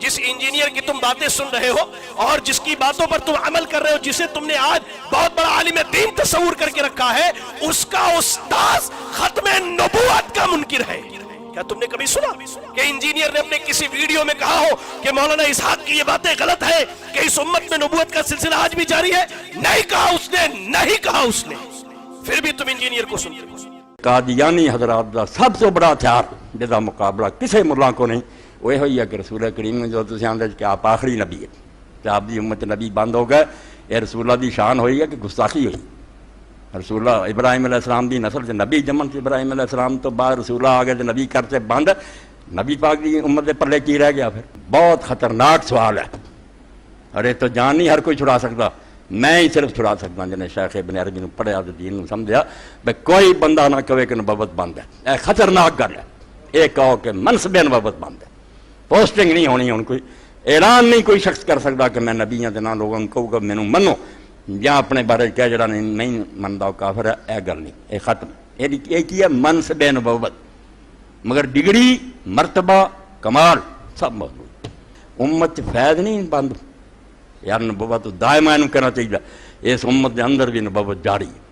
جس انجینئر کی تم باتیں سن رہے ہو اور جس کی باتوں پر تم عمل کر رہے ہو، جسے تم نے آج بہت بڑا عالم دین تصور کر کے رکھا ہے، اس کا استاذ ختم نبوت کا منکر ہے۔ کیا تم نے کبھی سنا کہ انجینئر نے اپنے کسی ویڈیو میں کہا ہو کہ مولانا اسحاق کی یہ باتیں غلط ہیں کہ اس امت میں نبوت کا سلسلہ آج بھی جاری ہے؟ نہیں کہا اس نے، نہیں کہا اس نے، پھر بھی تم انجینئر کو سنتے ہو۔ قادیانی حضرات دا سب سے بڑا ہتھیار جدا مقابلہ کسی ملا کو نہیں، وہ یہ ہے کہ رسول کریم نے جو تسی آندے کہ آپ آخری نبی ہے، کہ آپ دی امت نبی بند ہو گئے، یہ رسول اللہ دی شان ہوئی ہے کہ گستاخی ہوئی۔ رسول اللہ ابراہیم علیہ السلام دی نسل سے نبی جمن سے، ابراہیم علیہ السلام تو بعد رسول اللہ آگے نبی کرتے بند، نبی پاک دی امت دے پلے کی رہ گیا؟ پھر بہت خطرناک سوال ہے، ارے تو جان نہیں ہر کوئی چھڑا سکتا، میں ہی صرف چھڑا سکتا جنہیں شیخ ابن عربی نے پڑھیا تو دین نے سمجھا بھئی کوئی بندہ نہ کہے کہ نبوت بند ہے، اے خطرناک گل ہے، ایک کہو کہ منصب نبوت بند ہے، پوسٹنگ نہیں ہونی، ان کوئی اعلان نہیں کوئی شخص کر سکتا کہ میں نبی ہاں نہ لوگوں کو کہوں کہ مینوں منو، یا اپنے بارے کیا جڑا نہیں منتا کافر ہے، اے گل نہیں، اے ختم۔ یہ کی ہے منصب نبوت، مگر ڈگری مرتبہ کمال سب موجود، امت فیض نہیں بند، یار نبوت دائما انہوں کہنا چاہیے، اس امت کے اندر بھی نبوت جاری ہے،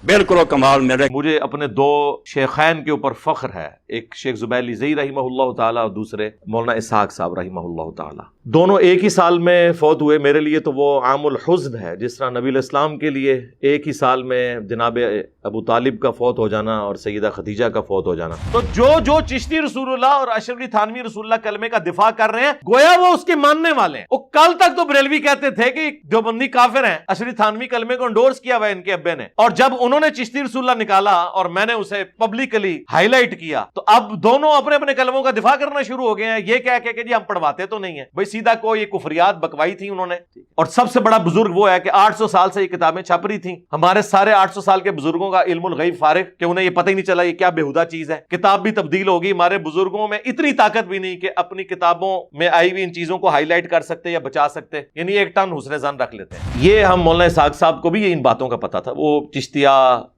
بالکل و کمال میرے۔ مجھے اپنے دو شیخین کے اوپر فخر ہے، ایک شیخ زبیر لیزئی رحمہ اللہ تعالیٰ اور دوسرے مولانا اسحاق صاحب رحمہ اللہ تعالیٰ۔ دونوں ایک ہی سال میں فوت ہوئے۔ میرے لیے تو وہ عام الحزن ہے، جس طرح نبی الاسلام کے لیے ایک ہی سال میں جناب ابو طالب کا فوت ہو جانا اور سیدہ خدیجہ کا فوت ہو جانا۔ تو جو چشتی رسول اللہ اور اشرفی تھانوی رسول اللہ کلمے کا دفاع کر رہے ہیں، گویا وہ اس کے ماننے والے ہیں۔ وہ کل تک تو بریلوی کہتے تھے کہ دیوبندی کافر ہیں، اشرفی تھانوی کلمے کو انڈورس کیا ہوا ہے ان کے ابے نے، اور جب انہوں نے چشتی رسول اللہ نکالا اور میں نے اسے پبلکلی ہائی لائٹ کیا، تو اب دونوں اپنے اپنے کلموں کا دفاع کرنا شروع ہو گئے ہیں، یہ کہہ کہ جی ہم پڑھواتے تو نہیں ہیں۔ بھئی سیدھا کو یہ کفریات بکوائی تھی انہوں نے، اور سب سے بڑا بزرگ وہ ہے کہ 800 سال سے یہ کتابیں چھپ رہی تھیں۔ ہمارے سارے 800 سال کے بزرگوں کا علم الغیب فارغ کہ انہیں یہ پتہ ہی نہیں چلا یہ کیا بےہودہ چیز ہے۔ کتاب بھی تبدیل ہوگی، ہمارے بزرگوں میں اتنی طاقت بھی نہیں کہ اپنی کتابوں میں آئی ہوئی ان چیزوں کو ہائی لائٹ کر سکتے یا بچا سکتے، یعنی ایک ٹن حسن ظن رکھ لیتے ہیں۔ یہ ہم مولانا اسحاق صاحب کو بھی ان باتوں کا پتہ تھا، وہ چشتیہ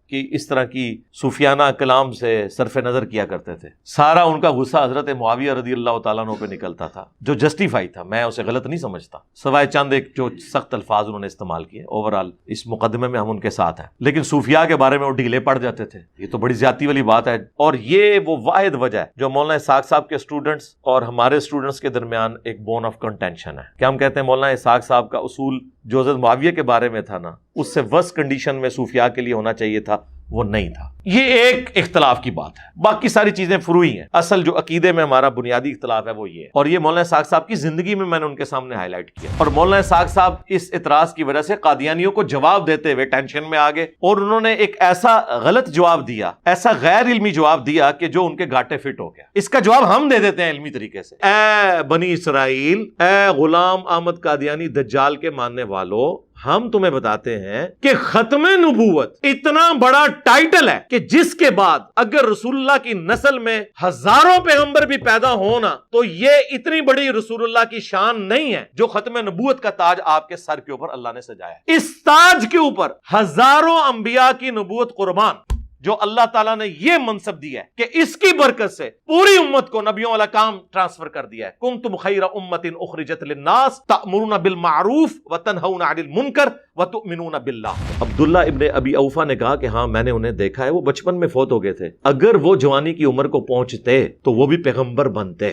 کہ اس طرح کی صوفیانہ کلام سے صرف نظر کیا کرتے تھے۔ سارا ان کا غصہ حضرت معاویہ رضی اللہ تعالیٰ عنہ پہ نکلتا تھا، جو جسٹیفائی تھا، میں اسے غلط نہیں سمجھتا، سوائے چند ایک جو سخت الفاظ انہوں نے استعمال کیے۔ اوورال اس مقدمے میں ہم ان کے ساتھ ہیں، لیکن صوفیاء کے بارے میں وہ ڈھیلے پڑ جاتے تھے، یہ تو بڑی زیادتی والی بات ہے۔ اور یہ وہ واحد وجہ ہے جو مولانا اسحاق صاحب کے اسٹوڈنٹس اور ہمارے اسٹوڈنٹس کے درمیان ایک بون آف کنٹینشن ہے کہ ہم کہتے ہیں مولانا اسحاق صاحب کا اصول جو حضرت معاویہ کے بارے میں تھا نا، اس سے ورس کنڈیشن میں صوفیاء کے لیے ہونا چاہیے تھا، وہ نہیں تھا۔ یہ ایک اختلاف کی بات ہے، باقی ساری چیزیں فروعی ہیں، اصل جو عقیدے میں ہمارا بنیادی اختلاف ہے وہ یہ ہے، اور یہ مولانا اسحاق صاحب کی زندگی میں نے ان کے سامنے ہائی لائٹ کیا۔ اور مولانا اسحاق صاحب اس اعتراض کی وجہ سے قادیانیوں کو جواب دیتے ہوئے ٹینشن میں آ گئے، اور انہوں نے ایک ایسا غلط جواب دیا، ایسا غیر علمی جواب دیا کہ جو ان کے گھاٹے فٹ ہو گیا۔ اس کا جواب ہم دے دیتے ہیں علمی طریقے سے، اے بنی اسرائیل، اے غلام احمد قادیانی دجال کے ماننے والوں، ہم تمہیں بتاتے ہیں کہ ختم نبوت اتنا بڑا ٹائٹل ہے کہ جس کے بعد اگر رسول اللہ کی نسل میں ہزاروں پیغمبر بھی پیدا ہونا تو یہ اتنی بڑی رسول اللہ کی شان نہیں ہے جو ختم نبوت کا تاج آپ کے سر کے اوپر اللہ نے سجایا ہے۔ اس تاج کے اوپر ہزاروں انبیاء کی نبوت قربان، جو اللہ تعالیٰ نے یہ منصب دیا ہے کہ اس کی برکت سے پوری امت کو نبیوں والا کام ٹرانسفر کر دیا ہے۔ کنتم خیر امت اخرجت للناس تأمرون بالمعروف وتنہون عن المنکر وتؤمنون باللہ۔ عبداللہ ابن ابی اوفا نے کہا کہ ہاں میں نے انہیں دیکھا ہے، وہ بچپن میں فوت ہو گئے تھے، اگر وہ جوانی کی عمر کو پہنچتے تو وہ بھی پیغمبر بنتے۔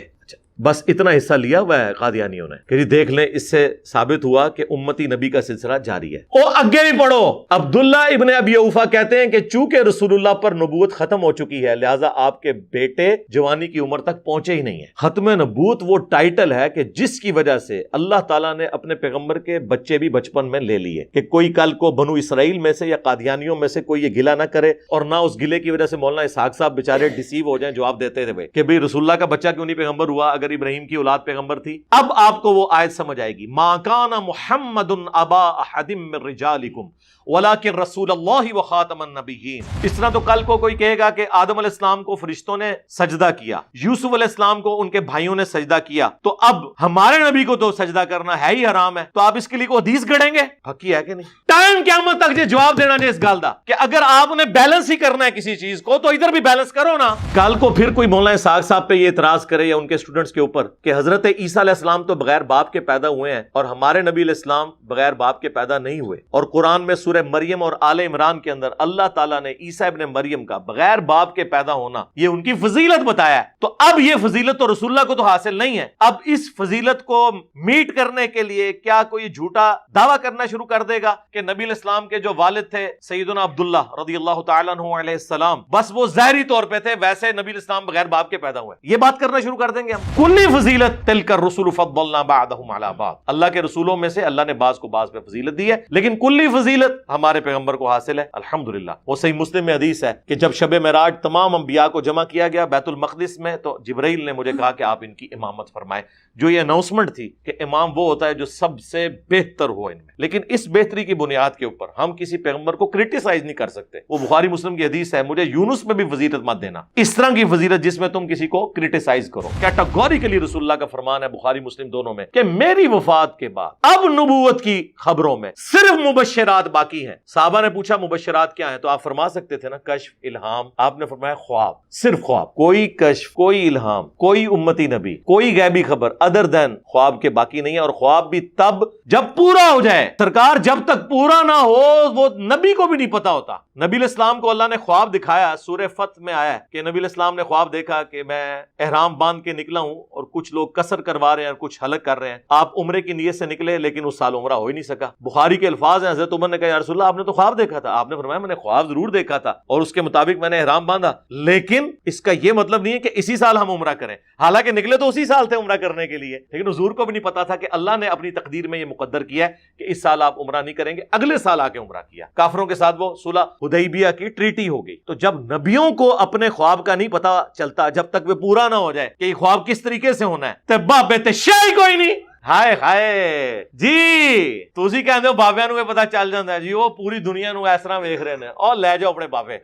بس اتنا حصہ لیا ہوا ہے قادیانیوں نے کہ دیکھ لیں، اس سے ثابت ہوا کہ امتی نبی کا سلسلہ جاری ہے۔ اور آگے بھی پڑھو، عبداللہ ابن ابی اوفا کہتے ہیں کہ چونکہ رسول اللہ پر نبوت ختم ہو چکی ہے لہٰذا آپ کے بیٹے جوانی کی عمر تک پہنچے ہی نہیں ہیں۔ ختم نبوت وہ ٹائٹل ہے کہ جس کی وجہ سے اللہ تعالیٰ نے اپنے پیغمبر کے بچے بھی بچپن میں لے لیے، کہ کوئی کل کو بنو اسرائیل میں سے یا قادیانیوں میں سے کوئی یہ گلہ نہ کرے، اور نہ اس گلے کی وجہ سے مولانا اسحاق صاحب بیچارے ڈیسیو ہو جائیں جواب دیتے تھے کہ بھئی رسول اللہ کا بچہ کیوں نہیں پیغمبر ہوا اگر ابراہیم کی اولاد پیغمبر تھی۔ اب آپ کو وہ آیت سمجھ آئے گی، ما کان محمد ابا احد من رجالکم ولیکن رسول اللہ وخاتم النبیین۔ اس طرح تو کل کو کوئی کہے گا کہ آدم علیہ السلام کو فرشتوں نے سجدہ کیا، یوسف علیہ السلام کو ان کے بھائیوں نے سجدہ کیا، تو اب ہمارے نبی کو تو سجدہ کرنا ہے ہی حرام ہے، تو آپ اس کے لیے کوئی حدیث گھڑیں گے؟ حقی ہے کہ نہیں؟ ٹائم قیامت تک یہ جواب دینا نہیں اس گل دا کہ اگر آپ نے بیلنس ہی کرنا ہے کسی چیز کو تو ادھر بھی بیلنس کرو نا۔ کل کو پھر کوئی مولانا اسحاق صاحب پہ یہ اعتراض کرے یا ان کے اسٹوڈنٹس کے کے اوپر کہ حضرت عیسیٰ علیہ السلام تو بغیر باپ کے پیدا ہوئے ہیں اور ہمارے نبی علیہ السلام بغیر باپ کے پیدا نہیں ہوئے، اور قرآن میں سورہ مریم اور آل عمران کے اندر اللہ تعالیٰ نے عیسیٰ ابن مریم کا بغیر باپ کے پیدا ہونا یہ ان کی فضیلت بتایا ہے. تو اب یہ فضیلت تو رسول اللہ کو تو حاصل نہیں ہے. اب اس فضیلت کو میٹ کرنے کے لیے کیا کوئی جھوٹا دعویٰ کرنا شروع کر دے گا کہ نبی علیہ السلام کے جو والد تھے سیدنا عبداللہ رضی اللہ تعالیٰ عنہ علیہ السلام بس وہ ظاہری طور پہ تھے، ویسے نبی علیہ السلام بغیر باپ کے پیدا ہوئے، یہ بات کرنا شروع کر دیں گے ہم. کلی فضیلت تلک الرسل فضلنا بعضهم علی بعض، اللہ کے رسولوں میں سے اللہ نے بعض کو بعض پہ فضیلت دی ہے، لیکن کلی فضیلت ہمارے پیغمبر کو حاصل ہے الحمدللہ. وہ صحیح مسلم میں حدیث ہے کہ جب شب معراج تمام انبیاء کو جمع کیا گیا بیت المقدس میں تو جبرائیل نے مجھے کہا کہ آپ ان کی امامت فرمائیں. جو یہ اناؤنسمنٹ تھی کہ امام وہ ہوتا ہے جو سب سے بہتر ہو ان میں، لیکن اس بہتری کی بنیاد کے اوپر ہم کسی پیغمبر کو کرٹیسائز نہیں کر سکتے. وہ بخاری مسلم کی حدیث ہے، مجھے یونس میں بھی فضیلت مت دینا، اس طرح کی فضیلت جس میں تم کسی کو کرٹیسائز کرو. کیٹاگوریکلی رسول اللہ کا فرمان ہے بخاری مسلم دونوں میں کہ میری وفات کے بعد اب نبوت کی خبروں میں صرف مبشرات باقی ہیں. صحابہ نے پوچھا مبشرات کیا ہیں؟ تو آپ فرما سکتے تھے نا کشف، الہام. آپ نے فرمایا خواب، صرف خواب، کوئی کشف، کوئی الہام، کوئی امتی نبی، کوئی غیبی خبر ادر دین خواب کے باقی نہیں ہے. اور خواب بھی تب جب پورا ہو جائے. سرکار جب تک پورا نہ ہو وہ نبی کو بھی نہیں پتا ہوتا. نبی علیہ السلام کو اللہ نے خواب دکھایا، سورہ فتح میں آیا ہے کہ نبی علیہ السلام نے خواب دیکھا کہ میں احرام باندھ کے نکلا ہوں اور کچھ لوگ قصر کروا رہے ہیں اور کچھ حلق کر رہے ہیں. آپ عمرے کی نیت سے نکلے لیکن اس سال عمرہ ہو ہی نہیں سکا. بخاری کے الفاظ ہیں، حضرت عمر نے کہا یا رسول اللہ آپ نے تو خواب دیکھا تھا. آپ نے فرمایا میں نے خواب ضرور دیکھا تھا اور اس کے مطابق میں نے احرام باندھا، لیکن اس کا یہ مطلب نہیں ہے کہ اسی سال ہم عمرہ کریں. حالانکہ نکلے تو اسی سال تھے عمرہ کرنے کے لیے، لیکن حضور کو بھی نہیں پتا تھا کہ اللہ نے اپنی تقدیر میں یہ مقدر کیا ہے کہ اس سال آپ عمرہ نہیں کریں گے، اگلے سال آ کے عمرہ کیا. کافروں کے ساتھ وہ صلح حدیبیہ کی ٹریٹی ہو گئی. تو جب نبیوں کو اپنے خواب کا نہیں پتا چلتا جب تک وہ پورا نہ ہو جائے کہ یہ خواب کس طریقے سے ہونا ہے، تو بابے تے شے کوئی نہیں. ہائے ہائے جی تسی کہندے ہو بابیاں نوں پتہ چل جاندا ہے جی وہ پوری دنیا نوں اس طرح ویکھ رہے نے اور لے جاؤ اپنے بابے.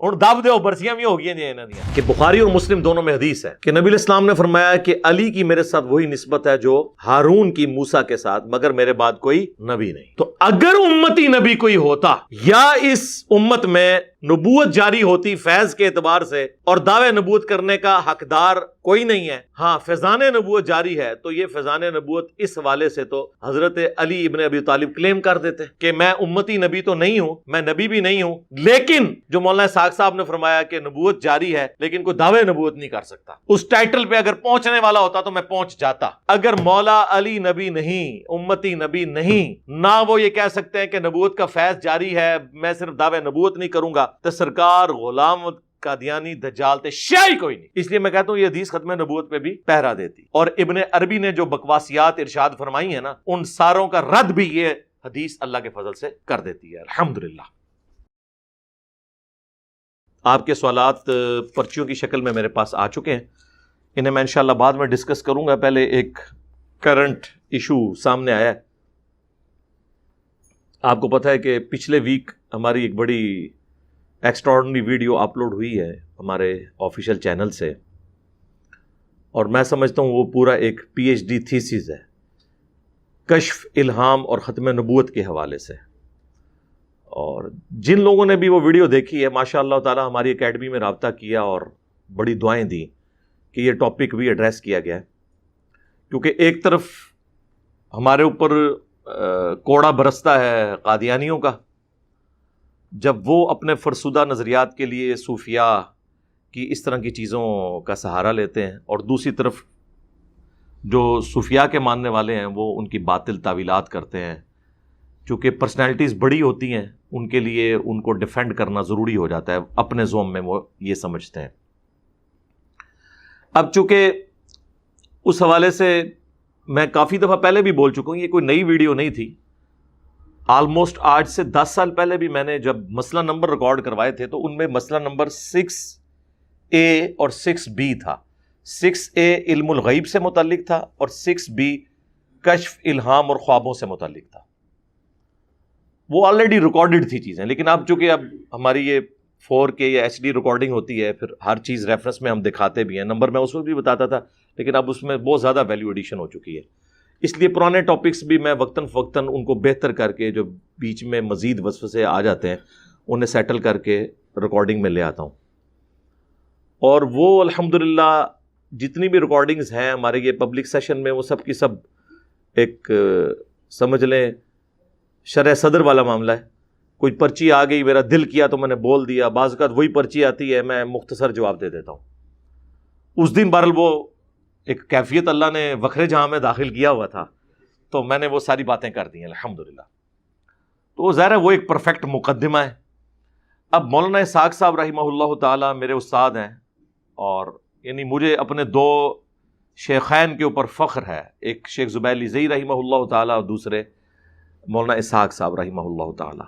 ہن دب دیو برسیاں بھی ہو گئی ہیں انہاں دیاں. کہ بخاری اور مسلم دونوں میں حدیث ہے کہ نبی علیہ السلام نے فرمایا کہ علی کی میرے ساتھ وہی نسبت ہے جو ہارون کی موسیٰ کے ساتھ، مگر میرے بعد کوئی نبی نہیں. تو اگر امتی نبی کوئی ہوتا یا اس امت میں نبوت جاری ہوتی فیض کے اعتبار سے اور دعوے نبوت کرنے کا حقدار کوئی نہیں ہے، ہاں فیضان نبوت جاری ہے، تو یہ فیضان نبوت اس حوالے سے تو حضرت علی ابن ابی طالب کلیم کر دیتے کہ میں امتی نبی تو نہیں ہوں، میں نبی بھی نہیں ہوں، لیکن جو مولانا اسحاق صاحب نے فرمایا کہ نبوت جاری ہے لیکن کوئی دعوے نبوت نہیں کر سکتا. اس ٹائٹل پہ اگر پہنچنے والا ہوتا تو میں پہنچ جاتا. اگر مولا علی نبی نہیں، امتی نبی نہیں، نہ وہ یہ کہہ سکتے ہیں کہ نبوت کا فیض جاری ہے میں صرف دعوے نبوت نہیں کروں گا، تو سرکار غلام قادیانی دجال تے شاہی کوئی نہیں. اس لیے میں کہتا ہوں یہ حدیث ختم نبوت پہ بھی پہرا دیتی. اور ابن عربی نے جو بکواسیات ارشاد فرمائی ہیں نا ان ساروں کا رد بھی یہ حدیث اللہ کے فضل سے کر دیتی ہے الحمدللہ. آپ کے سوالات پرچیوں کی شکل میں میرے پاس آ چکے ہیں، انہیں میں انشاءاللہ بعد میں ڈسکس کروں گا. پہلے ایک کرنٹ ایشو سامنے آیا ہے. آپ کو پتہ ہے کہ پچھلے ویک ہماری ایک بڑی ایکسٹراڈنری ویڈیو اپلوڈ ہوئی ہے ہمارے آفیشیل چینل سے، اور میں سمجھتا ہوں وہ پورا ایک پی ایچ ڈی تھیسس ہے کشف، الہام اور ختم نبوت کے حوالے سے. اور جن لوگوں نے بھی وہ ویڈیو دیکھی ہے ماشاء اللہ تعالی ہماری اکیڈمی میں رابطہ کیا اور بڑی دعائیں دیں کہ یہ ٹاپک بھی ایڈریس کیا گیا ہے. کیونکہ ایک طرف ہمارے اوپر کوڑا برستا ہے قادیانیوں کا جب وہ اپنے فرسودہ نظریات کے لیے صوفیاء کی اس طرح کی چیزوں کا سہارا لیتے ہیں، اور دوسری طرف جو صوفیاء کے ماننے والے ہیں وہ ان کی باطل تعویلات کرتے ہیں. چونکہ پرسنالٹیز بڑی ہوتی ہیں ان کے لیے ان کو ڈیفینڈ کرنا ضروری ہو جاتا ہے، اپنے زوم میں وہ یہ سمجھتے ہیں. اب چونکہ اس حوالے سے میں کافی دفعہ پہلے بھی بول چکا ہوں، یہ کوئی نئی ویڈیو نہیں تھی. آلموسٹ آج سے 10 سال پہلے بھی میں نے جب مسئلہ نمبر ریکارڈ کروائے تھے تو ان میں مسئلہ نمبر 6A اور 6B تھا. 6A علم الغیب سے متعلق تھا اور 6B کشف، الہام اور خوابوں سے متعلق تھا. وہ آلریڈی ریکارڈڈ تھی چیزیں، لیکن اب چونکہ اب ہماری یہ 4K یا HD ریکارڈنگ ہوتی ہے، پھر ہر چیز ریفرنس میں ہم دکھاتے بھی ہیں. نمبر میں اس وقت بھی بتاتا تھا لیکن اب اس میں بہت زیادہ ویلیو ایڈیشن ہو چکی ہے. اس لیے پرانے ٹاپکس بھی میں وقتاً فوقتاً ان کو بہتر کر کے جو بیچ میں مزید وسوسے آ جاتے ہیں انہیں سیٹل کر کے ریکارڈنگ میں لے آتا ہوں. اور وہ الحمدللہ جتنی بھی ریکارڈنگز ہیں ہمارے یہ پبلک سیشن میں، وہ سب کی سب ایک سمجھ لیں شرح صدر والا معاملہ ہے. کوئی پرچی آ گئی، میرا دل کیا تو میں نے بول دیا. بعض اوقات وہی پرچی آتی ہے، میں مختصر جواب دے دیتا ہوں. اس دن بہرحال وہ ایک کیفیت اللہ نے وکھرے جہاں میں داخل کیا ہوا تھا، تو میں نے وہ ساری باتیں کر دی ہیں الحمدللہ. تو ظاہر ہے وہ ایک پرفیکٹ مقدمہ ہے. اب مولانا اسحاق صاحب رحمہ اللہ تعالیٰ میرے استاد ہیں، اور یعنی مجھے اپنے دو شیخین کے اوپر فخر ہے. ایک شیخ زبیلی زئی رحمہ اللہ تعالیٰ اور دوسرے مولانا اسحاق صاحب رحمہ اللہ تعالیٰ.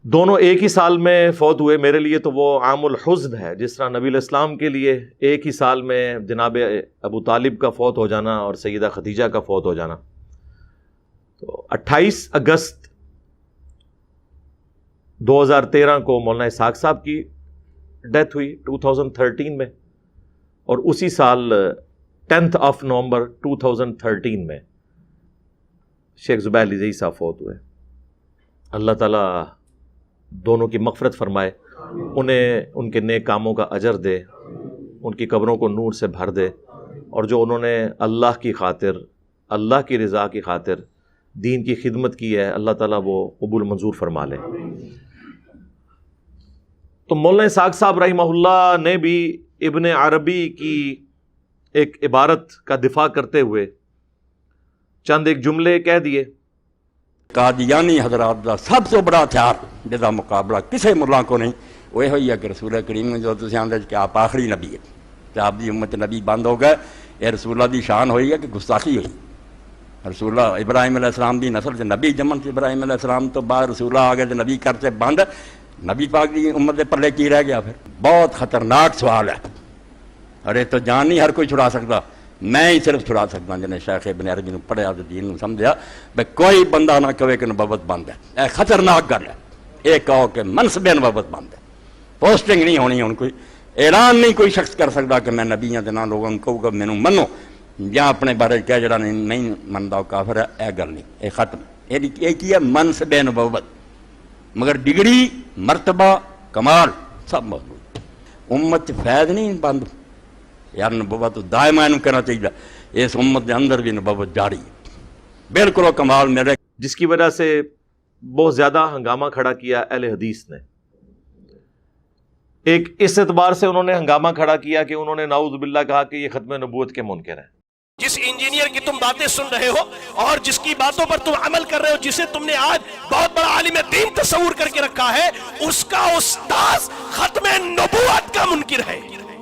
دونوں ایک ہی سال میں فوت ہوئے. میرے لیے تو وہ عام الحزن ہے، جس طرح نبی الاسلام کے لیے ایک ہی سال میں جناب ابو طالب کا فوت ہو جانا اور سیدہ خدیجہ کا فوت ہو جانا. تو 28 اگست 2013 کو مولانا اسحاق صاحب کی ڈیتھ ہوئی 2013 میں، اور اسی سال 10 نومبر 2013 میں شیخ زبیلی زئی صاحب فوت ہوئے. اللہ تعالیٰ دونوں کی مغفرت فرمائے، انہیں ان کے نیک کاموں کا اجر دے، ان کی قبروں کو نور سے بھر دے، اور جو انہوں نے اللہ کی خاطر، اللہ کی رضا کی خاطر دین کی خدمت کی ہے، اللہ تعالیٰ وہ قبول منظور فرما لے. تو مولانا اسحاق صاحب رحمہ اللہ نے بھی ابن عربی کی ایک عبارت کا دفاع کرتے ہوئے چند ایک جملے کہہ دیے. قادیانی حضرات دا سب تو بڑا ہتھیار جدا مقابلہ کسی ملا کو نہیں، وہ یہ ہے کہ رسول کریم جو تسی آندے کہ آپ آخری نبی ہے، کہ آپ دی امت نبی بند ہو گئے. یہ رسول اللہ دی شان ہوئی ہے کہ گستاخی ہوئی. رسول اللہ ابراہیم علیہ السلام دی نسل سے نبی جمن سے ابراہیم علیہ السلام تو بعد رسول اللہ آگے نبی کرتے بند، نبی پاک دی امت دے پلے کی رہ گیا. پھر بہت خطرناک سوال ہے. ارے تو جان نہیں ہر کوئی چھڑا سکتا، میں ہی صرف چھڑا سکتا جنہیں شیخ ابن عربی نے پڑھیا تو دین سمجھا بھائی کوئی بندہ نہ کہے کہ نبوت بند ہے. اے خطرناک گل ہے. ایک کہو کہ منصب نبوت بند ہے، پوسٹنگ نہیں ہونی. ہوں کوئی اعلان نہیں کوئی شخص کر سکتا کہ میں نبی ہوں، نہ لوگوں کو کہوں گا مینوں منو، یا اپنے بارے کہہ جڑا نہیں منتا وہ کافر ہے. اے گل نہیں، اے ختم. یہ کی ہے منصب نبوت، مگر ڈگری مرتبہ کمال سب موجود. امت فیض نہیں بند یار، نبوت دائما کہنا چاہیے. اس امت کے اندر بھی نبوت جاری ہے، بالکل وہ کمال میرے. جس کی وجہ سے بہت زیادہ ہنگامہ کھڑا کیا اہل حدیث نے. ایک اس اعتبار سے انہوں نے ہنگامہ کھڑا کیا کہ انہوں نے نعوذ باللہ کہا کہ یہ ختم نبوت کے منکر ہیں. جس انجینئر کی تم باتیں سن رہے ہو اور جس کی باتوں پر تم عمل کر رہے ہو، جسے تم نے آج بہت بڑا عالم دین تصور کر کے رکھا ہے، اس کا استاذ ختم نبوت کا منکر ہے.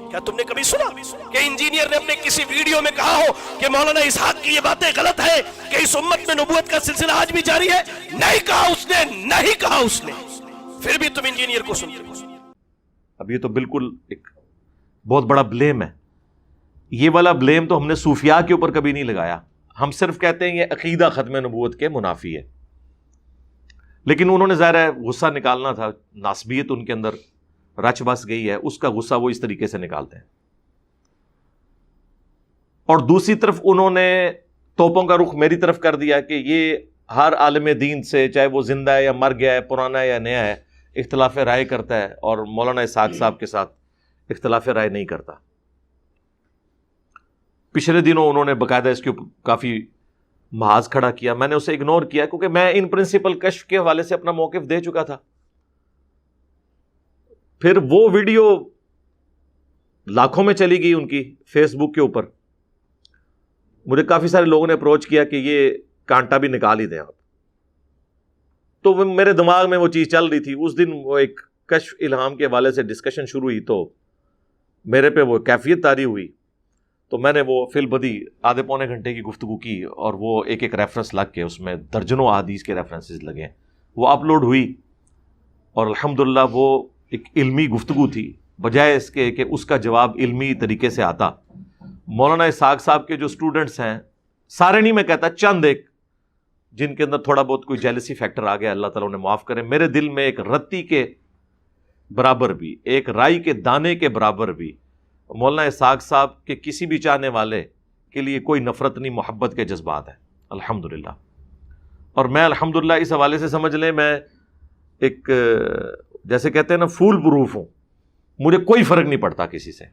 کیا تم نے کبھی سنا کہ انجینئر نے اپنے کسی ویڈیو میں کہا ہو کہ مولانا اسحاق کی یہ باتیں غلط ہیں، کہ اس امت میں نبوت کا سلسلہ آج بھی جاری ہے؟ نہیں کہا اس نے، نہیں کہا اس نے. پھر بھی تم انجینئر کو سنتے ہو. اب یہ تو بالکل ایک بہت بڑا بلیم ہے. یہ والا بلیم تو ہم نے صوفیاء کے اوپر کبھی نہیں لگایا. ہم صرف کہتے ہیں یہ عقیدہ ختم نبوت کے منافی ہے. لیکن انہوں نے ظاہر ہے غصہ نکالنا تھا، ناسبیت ان کے اندر رچ بس گئی ہے، اس کا غصہ وہ اس طریقے سے نکالتے ہیں. اور دوسری طرف انہوں نے توپوں کا رخ میری طرف کر دیا کہ یہ ہر عالم دین سے، چاہے وہ زندہ ہے یا مر گیا ہے، پرانا ہے یا نیا ہے، اختلاف رائے کرتا ہے، اور مولانا اسحاق صاحب کے ساتھ اختلاف رائے نہیں کرتا. پچھلے دنوں انہوں نے باقاعدہ اس کے اوپر کافی محاذ کھڑا کیا. میں نے اسے اگنور کیا کیونکہ میں ان پرنسپل کشف کے حوالے سے اپنا موقف دے چکا تھا. پھر وہ ویڈیو لاکھوں میں چلی گئی ان کی فیس بک کے اوپر. مجھے کافی سارے لوگوں نے اپروچ کیا کہ یہ کانٹا بھی نکال ہی دیں آپ. تو میرے دماغ میں وہ چیز چل رہی تھی. اس دن وہ ایک کشف الہام کے حوالے سے ڈسکشن شروع ہوئی تو میرے پہ وہ کیفیت طاری ہوئی. تو میں نے وہ فی البدی آدھے پونے گھنٹے کی گفتگو کی، اور وہ ایک ایک ریفرنس لگ کے اس میں درجنوں احادیث کے ریفرنسز لگے. وہ اپلوڈ ہوئی، اور الحمدللہ وہ ایک علمی گفتگو تھی، بجائے اس کے کہ اس کا جواب علمی طریقے سے آتا. مولانا اسحاق صاحب کے جو اسٹوڈنٹس ہیں، سارے نہیں میں کہتا، چند ایک جن کے اندر تھوڑا بہت کوئی جیلسی فیکٹر آ گیا، اللہ تعالیٰ انہیں معاف کرے. میرے دل میں ایک رتی کے برابر بھی، ایک رائی کے دانے کے برابر بھی مولانا اسحاق صاحب کے کسی بھی چاہنے والے کے لیے کوئی نفرت نہیں، محبت کے جذبات ہیں الحمدللہ. اور میں الحمدللہ اس حوالے سے سمجھ لیں میں ایک جیسے کہتے ہیں نا فول پروف ہوں. مجھے کوئی فرق نہیں پڑتا کسی سے.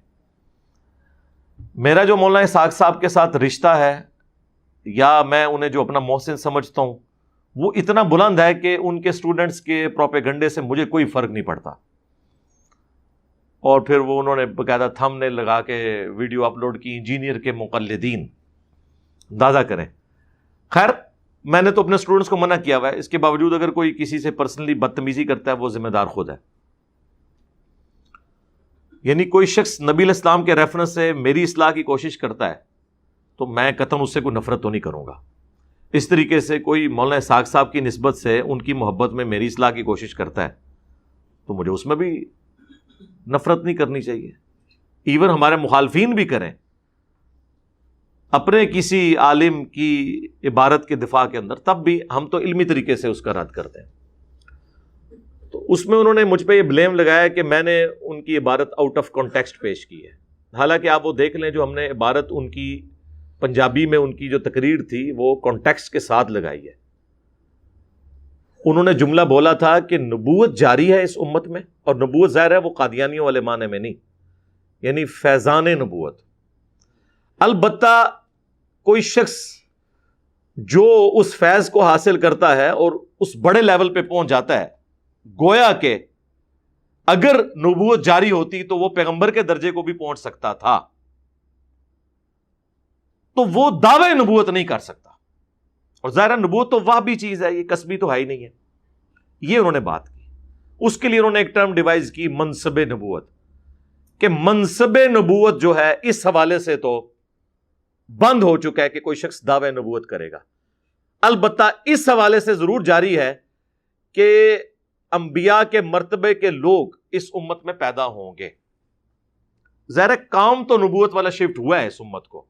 میرا جو مولانا اسحاق صاحب کے ساتھ رشتہ ہے، یا میں انہیں جو اپنا محسن سمجھتا ہوں، وہ اتنا بلند ہے کہ ان کے اسٹوڈنٹس کے پروپیگنڈے سے مجھے کوئی فرق نہیں پڑتا. اور پھر وہ انہوں نے باقاعدہ تھم نے لگا کے ویڈیو اپلوڈ کی، انجینئر کے مقلدین، اندازہ کریں. خیر، میں نے تو اپنے اسٹوڈنٹس کو منع کیا ہوا ہے، اس کے باوجود اگر کوئی کسی سے پرسنلی بدتمیزی کرتا ہے وہ ذمہ دار خود ہے. یعنی کوئی شخص نبی علیہ السلام کے ریفرنس سے میری اصلاح کی کوشش کرتا ہے تو میں قطعاً اس سے کوئی نفرت تو نہیں کروں گا. اس طریقے سے کوئی مولانا اسحاق صاحب کی نسبت سے ان کی محبت میں میری اصلاح کی کوشش کرتا ہے تو مجھے اس میں بھی نفرت نہیں کرنی چاہیے. ایون ہمارے مخالفین بھی کریں اپنے کسی عالم کی عبارت کے دفاع کے اندر، تب بھی ہم تو علمی طریقے سے اس کا رد کرتے ہیں. تو اس میں انہوں نے مجھ پہ یہ بلیم لگایا کہ میں نے ان کی عبارت آؤٹ آف کانٹیکسٹ پیش کی ہے. حالانکہ آپ وہ دیکھ لیں جو ہم نے عبارت ان کی پنجابی میں ان کی جو تقریر تھی وہ کانٹیکسٹ کے ساتھ لگائی ہے. انہوں نے جملہ بولا تھا کہ نبوت جاری ہے اس امت میں، اور نبوت ظاہر ہے وہ قادیانیوں والے معنی میں نہیں، یعنی فیضان نبوت. البتہ کوئی شخص جو اس فیض کو حاصل کرتا ہے اور اس بڑے لیول پہ پہنچ جاتا ہے، گویا کہ اگر نبوت جاری ہوتی تو وہ پیغمبر کے درجے کو بھی پہنچ سکتا تھا، تو وہ دعوے نبوت نہیں کر سکتا. اور ظاہر نبوت تو وہ بھی چیز ہے، یہ کسبی تو ہے ہی نہیں ہے. یہ انہوں نے بات کی. اس کے لیے انہوں نے ایک ٹرم ڈیوائز کی، منصب نبوت، کہ منصب نبوت جو ہے اس حوالے سے تو بند ہو چکا ہے کہ کوئی شخص دعوے نبوت کرے گا. البتہ اس حوالے سے ضرور جاری ہے کہ انبیاء کے مرتبے کے لوگ اس امت میں پیدا ہوں گے. ظاہر کام تو نبوت والا شفٹ ہوا ہے اس امت کو.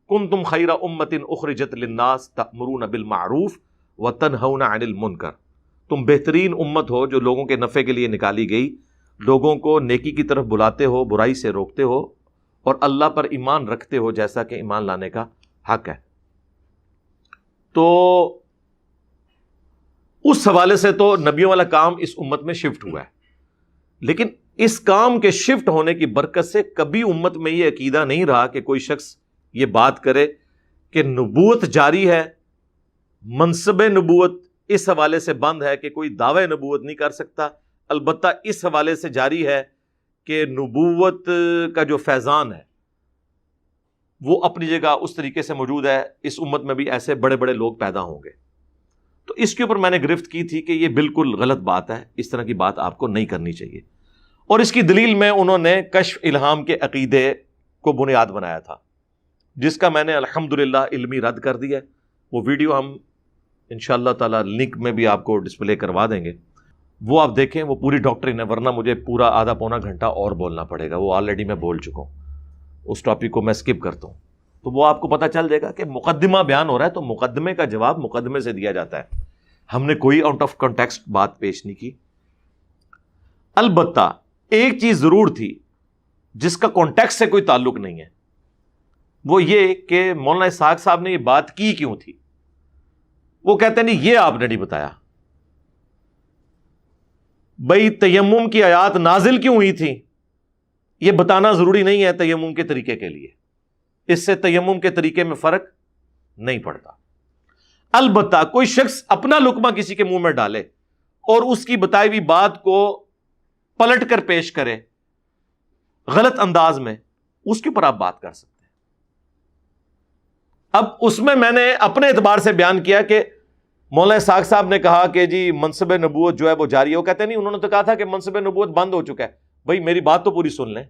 کنتم خیر امت اخرجت للناس تأمرون بالمعروف وتنہون عن المنکر. تم بہترین امت ہو جو لوگوں کے نفع کے لیے نکالی گئی، لوگوں کو نیکی کی طرف بلاتے ہو، برائی سے روکتے ہو، اور اللہ پر ایمان رکھتے ہو جیسا کہ ایمان لانے کا حق ہے. تو اس حوالے سے تو نبیوں والا کام اس امت میں شفٹ ہوا ہے. لیکن اس کام کے شفٹ ہونے کی برکت سے کبھی امت میں یہ عقیدہ نہیں رہا کہ کوئی شخص یہ بات کرے کہ نبوت جاری ہے، منصب نبوت اس حوالے سے بند ہے کہ کوئی دعوی نبوت نہیں کر سکتا. البتہ اس حوالے سے جاری ہے کہ نبوت کا جو فیضان ہے وہ اپنی جگہ اس طریقے سے موجود ہے. اس امت میں بھی ایسے بڑے بڑے لوگ پیدا ہوں گے. تو اس کے اوپر میں نے گرفت کی تھی کہ یہ بالکل غلط بات ہے، اس طرح کی بات آپ کو نہیں کرنی چاہیے. اور اس کی دلیل میں انہوں نے کشف الہام کے عقیدے کو بنیاد بنایا تھا، جس کا میں نے الحمدللہ علمی رد کر دیا. وہ ویڈیو ہم انشاءاللہ تعالی لنک میں بھی آپ کو ڈسپلے کروا دیں گے، وہ آپ دیکھیں. وہ پوری ڈاکٹرین ہے، ورنہ مجھے پورا آدھا پونا گھنٹہ اور بولنا پڑے گا. وہ آلریڈی میں بول چکا ہوں، اس ٹاپک کو میں سکپ کرتا ہوں. تو وہ آپ کو پتہ چل جائے گا کہ مقدمہ بیان ہو رہا ہے تو مقدمے کا جواب مقدمے سے دیا جاتا ہے. ہم نے کوئی آؤٹ آف کانٹیکسٹ بات پیش نہیں کی. البتہ ایک چیز ضرور تھی جس کا کانٹیکسٹ سے کوئی تعلق نہیں ہے، وہ یہ کہ مولانا اسحاق صاحب نے یہ بات کی کیوں تھی. وہ کہتے ہیں نہیں یہ آپ نے نہیں بتایا. بھائی تیمم کی آیات نازل کیوں ہوئی تھی یہ بتانا ضروری نہیں ہے تیمم کے طریقے کے لیے، اس سے تیمم کے طریقے میں فرق نہیں پڑتا. البتہ کوئی شخص اپنا لقمہ کسی کے منہ میں ڈالے اور اس کی بتائی ہوئی بات کو پلٹ کر پیش کرے غلط انداز میں، اس کے اوپر آپ بات کر سکتے ہیں. اب اس میں نے اپنے اعتبار سے بیان کیا کہ مولانا اسحاق صاحب نے کہا کہ جی منصب نبوت جو ہے وہ جاری ہے. وہ کہتے نہیں، انہوں نے تو کہا تھا کہ منصب نبوت بند ہو چکا ہے. بھائی میری بات تو پوری سن لیں.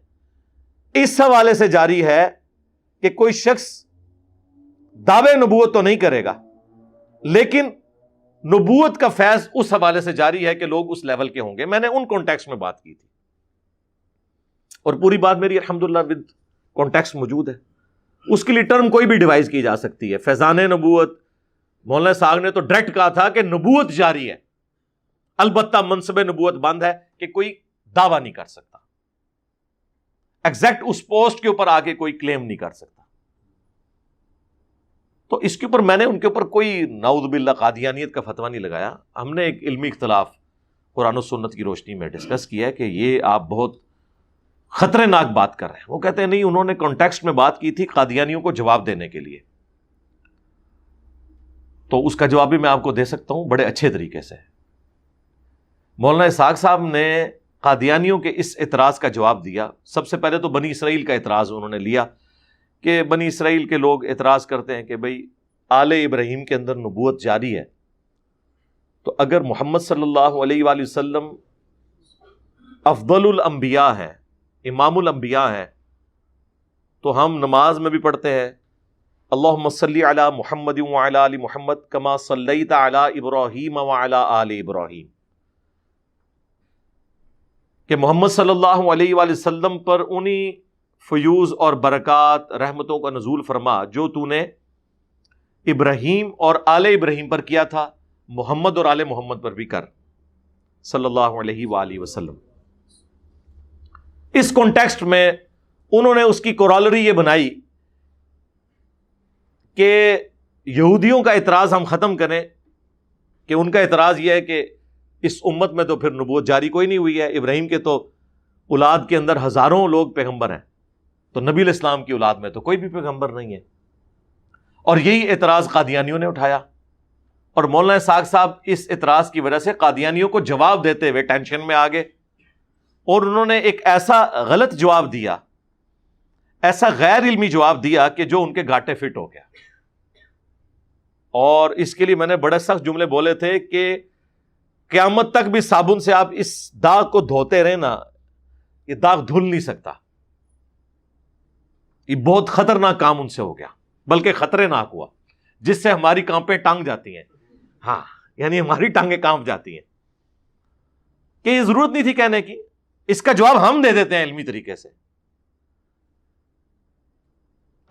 اس حوالے سے جاری ہے کہ کوئی شخص دعوے نبوت تو نہیں کرے گا، لیکن نبوت کا فیض اس حوالے سے جاری ہے کہ لوگ اس لیول کے ہوں گے. میں نے ان کانٹیکسٹ میں بات کی تھی، اور پوری بات میری الحمدللہ ود کانٹیکسٹ موجود ہے. اس کے لیے ٹرم کوئی بھی ڈیوائز کی جا سکتی ہے. فیضان نبوت، مولانا صاحب نے تو ڈائریکٹ کہا تھا کہ نبوت جاری ہے، البتہ منصب نبوت بند ہے کہ کوئی دعویٰ نہیں کر سکتا، ایگزیکٹ اس پوسٹ کے اوپر آگے کوئی کلیم نہیں کر سکتا. تو اس کے اوپر میں نے ان کے اوپر کوئی نعوذ باللہ قادیانیت کا فتویٰ نہیں لگایا. ہم نے ایک علمی اختلاف قرآن و سنت کی روشنی میں ڈسکس کیا ہے کہ یہ آپ بہت خطرے ناک بات کر رہے ہیں. وہ کہتے ہیں نہیں، انہوں نے کانٹیکسٹ میں بات کی تھی قادیانیوں کو جواب دینے کے لیے. تو اس کا جواب بھی میں آپ کو دے سکتا ہوں بڑے اچھے طریقے سے. مولانا اسحاق صاحب نے قادیانیوں کے اس اعتراض کا جواب دیا. سب سے پہلے تو بنی اسرائیل کا اعتراض انہوں نے لیا کہ بنی اسرائیل کے لوگ اعتراض کرتے ہیں کہ بھئی آل ابراہیم کے اندر نبوت جاری ہے، تو اگر محمد صلی اللہ علیہ وآلہ وسلم افضل الانبیاء ہے، امام الانبیاء ہے، تو ہم نماز میں بھی پڑھتے ہیں اللہم صلی علی محمد وعلی آل محمد کما صلیت علی ابراہیم وعلی آل ابراہیم، کہ محمد صلی اللہ علیہ وآلہ وسلم پر انہی فیوز اور برکات رحمتوں کا نزول فرما جو تو نے ابراہیم اور آل ابراہیم پر کیا تھا، محمد اور آل محمد پر بھی کر صلی اللہ علیہ وآلہ وسلم. اس کانٹیکسٹ میں انہوں نے اس کی کورالری یہ بنائی کہ یہودیوں کا اعتراض ہم ختم کریں، کہ ان کا اعتراض یہ ہے کہ اس امت میں تو پھر نبوت جاری کوئی نہیں ہوئی ہے، ابراہیم کے تو اولاد کے اندر ہزاروں لوگ پیغمبر ہیں، تو نبی علیہ السلام کی اولاد میں تو کوئی بھی پیغمبر نہیں ہے. اور یہی اعتراض قادیانیوں نے اٹھایا، اور مولانا اسحاق صاحب اس اعتراض کی وجہ سے قادیانیوں کو جواب دیتے ہوئے ٹینشن میں آ گئے، اور انہوں نے ایک ایسا غلط جواب دیا، ایسا غیر علمی جواب دیا کہ جو ان کے گھاٹے فٹ ہو گیا. اور اس کے لیے میں نے بڑے سخت جملے بولے تھے کہ قیامت تک بھی صابن سے آپ اس داغ کو دھوتے رہے نا، یہ داغ دھل نہیں سکتا. یہ بہت خطرناک کام ان سے ہو گیا، بلکہ خطرے ناک ہوا، جس سے ہماری کانپیں ٹانگ جاتی ہیں. ہاں، یعنی ہماری ٹانگیں کانپ جاتی ہیں کہ یہ ضرورت نہیں تھی کہنے کی. اس کا جواب ہم دے دیتے ہیں علمی طریقے سے.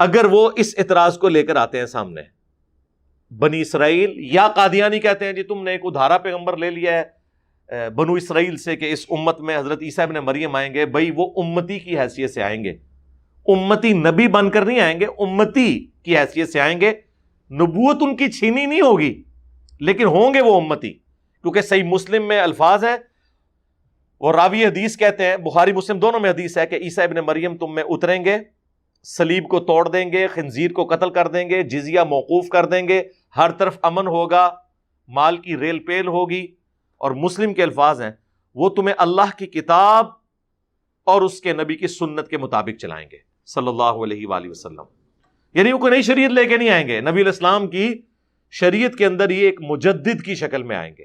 اگر وہ اس اعتراض کو لے کر آتے ہیں سامنے، بنی اسرائیل یا قادیانی کہتے ہیں جی تم نے ایک ادھارا پیغمبر لے لیا ہے بنو اسرائیل سے کہ اس امت میں حضرت عیسیٰ ابن مریم آئیں گے. بھئی وہ امتی کی حیثیت سے آئیں گے، امتی نبی بن کر نہیں آئیں گے، امتی کی حیثیت سے آئیں گے. نبوت ان کی چھینی نہیں ہوگی، لیکن ہوں گے وہ امتی. کیونکہ صحیح مسلم میں الفاظ ہے، وہ راوی حدیث کہتے ہیں، بخاری مسلم دونوں میں حدیث ہے کہ عیسیٰ ابن مریم تم میں اتریں گے، صلیب کو توڑ دیں گے، خنزیر کو قتل کر دیں گے، جزیہ موقوف کر دیں گے، ہر طرف امن ہوگا، مال کی ریل پیل ہوگی. اور مسلم کے الفاظ ہیں وہ تمہیں اللہ کی کتاب اور اس کے نبی کی سنت کے مطابق چلائیں گے صلی اللہ علیہ وآلہ وسلم. یعنی وہ کوئی نئی شریعت لے کے نہیں آئیں گے، نبی علیہ السلام کی شریعت کے اندر یہ ایک مجدد کی شکل میں آئیں گے.